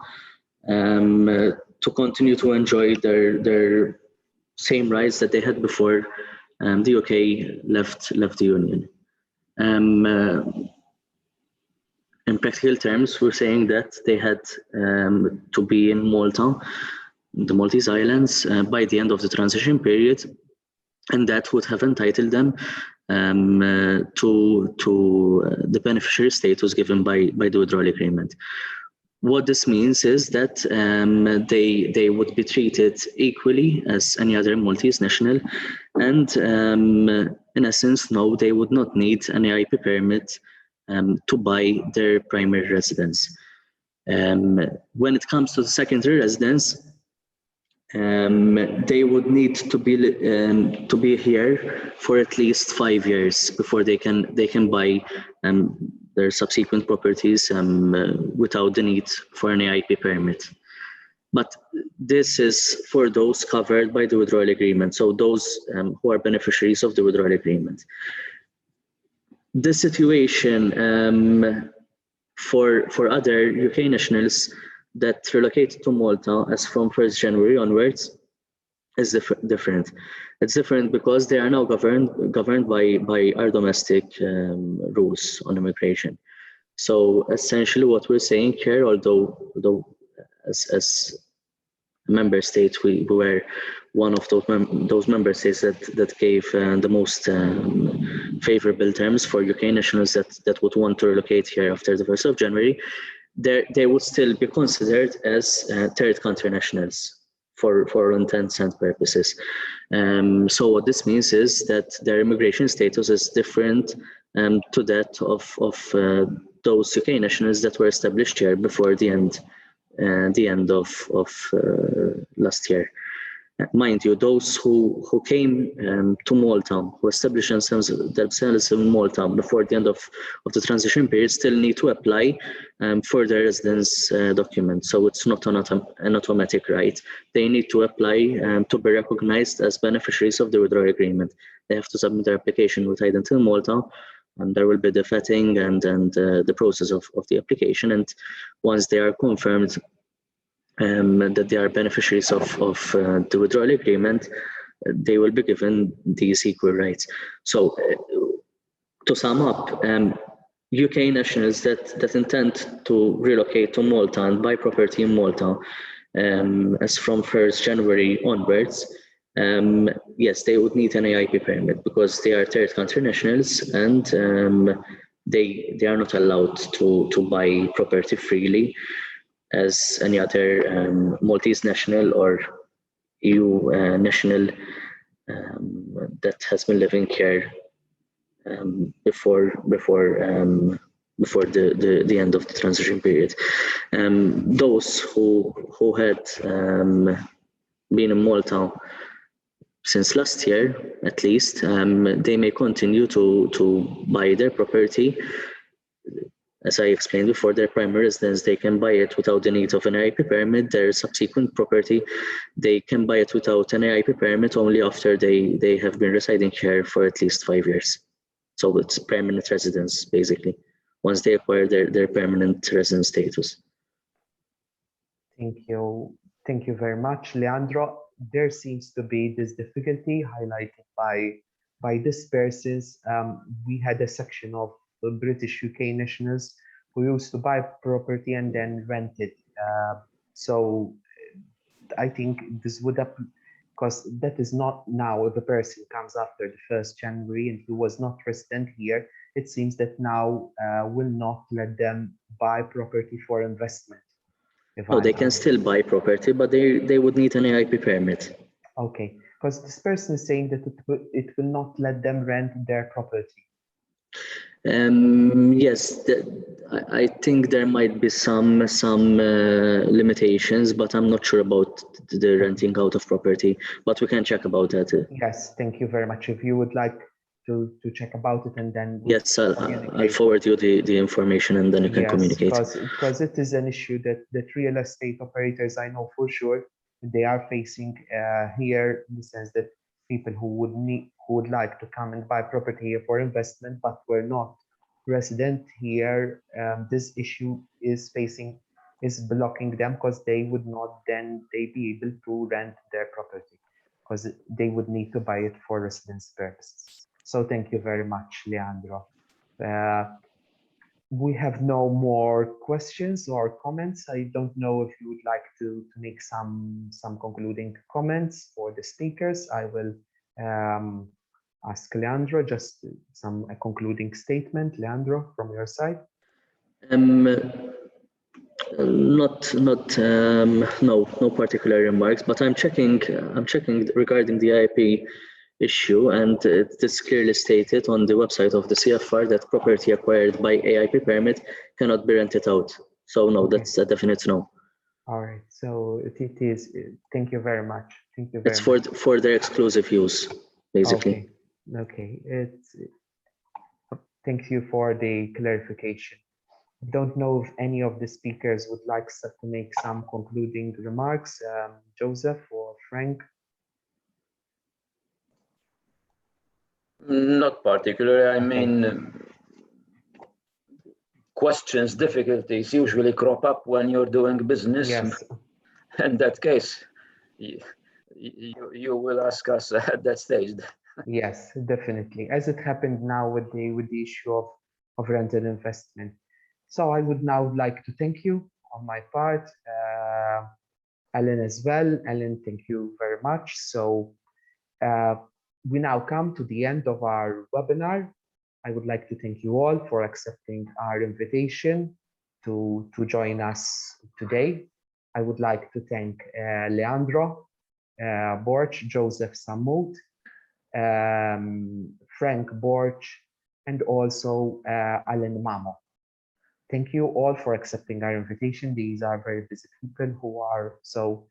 to continue to enjoy their same rights that they had before the UK left the Union. In practical terms, we're saying that they had to be in Malta, the Maltese Islands, by the end of the transition period, and that would have entitled them to the beneficiary status given by the Withdrawal Agreement. What this means is that they would be treated equally as any other Maltese national, and in essence, no, they would not need an AIP permit to buy their primary residence. When it comes to the secondary residence, they would need to be here for at least 5 years before they can buy their subsequent properties without the need for an AIP permit. But this is for those covered by the withdrawal agreement, so those who are beneficiaries of the withdrawal agreement. The situation for other UK nationals that relocate to Malta as from 1st January onwards is different. It's different because they are now governed by our domestic rules on immigration. So essentially what we're saying here, although as a member state, we were one of those member states that gave the most favorable terms for UK nationals that would want to relocate here after the 1st of January, they would still be considered as third country nationals for all intents and purposes. So what this means is that their immigration status is different to that of those UK nationals that were established here before the end of last year. Mind you, those who came to Malta, who established themselves in Malta before the end of the transition period, still need to apply for their residence document. So it's not an automatic right. They need to apply to be recognized as beneficiaries of the withdrawal agreement. They have to submit their application with Identity Malta, and there will be the vetting and the process of the application. And once they are confirmed that they are beneficiaries of the withdrawal agreement, they will be given these equal rights. So to sum up, UK nationals that intend to relocate to Malta and buy property in Malta as from 1st January onwards, yes, they would need an AIP permit because they are third country nationals, and they are not allowed to buy property freely as any other Maltese national or EU national that has been living here before the end of the transition period. Those who had been in Malta since last year, at least, they may continue to buy their property. As I explained before, their primary residence, they can buy it without the need of an AIP permit. Their subsequent property, they can buy it without an AIP permit only after they have been residing here for at least 5 years. So it's permanent residence, basically, once they acquire their permanent residence status. Thank you. Thank you very much, Leandro. There seems to be this difficulty highlighted by this persons. We had a section of British UK nationals who used to buy property and then rent it. So I think this would have, because that is not now, if a person comes after the 1st January and he was not resident here, it seems that now will not let them buy property for investment. No, they can still buy property, but they would need an AIP permit. Okay, because this person is saying that it will not let them rent their property. Yes, I think there might be some limitations, but I'm not sure about the renting out of property, but we can check about that. Yes, thank you very much. If you would like to check about it, and then yes, I'll forward you the information, and then you can communicate. Because it is an issue that real estate operators, I know for sure, they are facing here, in the sense that people who would like to come and buy property here for investment, but were not resident here, this issue is blocking them, because they would not then be able to rent their property, because they would need to buy it for residence purposes. So thank you very much, Leandro. We have no more questions or comments. I don't know if you would like to make some concluding comments for the speakers. I will ask Leandro just a concluding statement. Leandro, from your side. No particular remarks, but I'm checking regarding the IP issue, and it is clearly stated on the website of the CFR that property acquired by AIP permit cannot be rented out. So no, okay. That's a definite no. All right, so it is. Thank you very much. Thank you. It's for their exclusive use, basically. Okay. Thank you for the clarification. Don't know if any of the speakers would like to make some concluding remarks, Joseph or Frank. Not particularly. I Okay. mean, questions, difficulties usually crop up when you're doing business. Yes. In that case, you will ask us at that stage. Yes, definitely. As it happened now with the issue of rental investment. So I would now like to thank you on my part, Ellen as well. Ellen, thank you very much. So we now come to the end of our webinar. I would like to thank you all for accepting our invitation to join us today. I would like to thank Leandro Borch, Joseph Samut, Frank Borch, and also Alan Mamo. Thank you all for accepting our invitation. These are very busy people who are so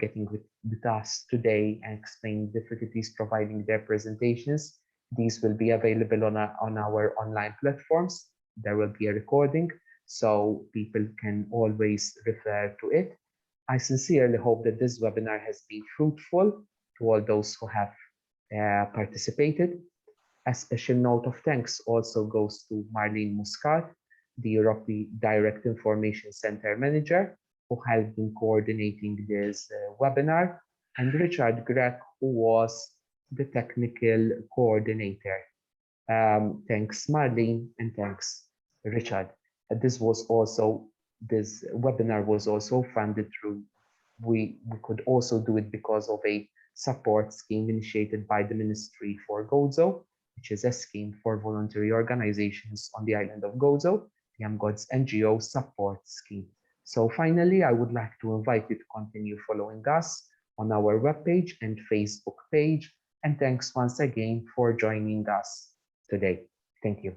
getting with us today and explaining difficulties, providing their presentations. These will be available on our online platforms. There will be a recording, so people can always refer to it. I sincerely hope that this webinar has been fruitful to all those who have participated. A special note of thanks also goes to Marlene Muscat, the European Direct Information Center Manager, who has been coordinating this webinar, and Richard Grech, who was the technical coordinator. Thanks, Marlene, and thanks, Richard. This webinar was also funded through, we could also do it because of a support scheme initiated by the Ministry for Gozo, which is a scheme for voluntary organizations on the island of Gozo, the God's NGO support scheme. So finally, I would like to invite you to continue following us on our webpage and Facebook page. And thanks once again for joining us today. Thank you.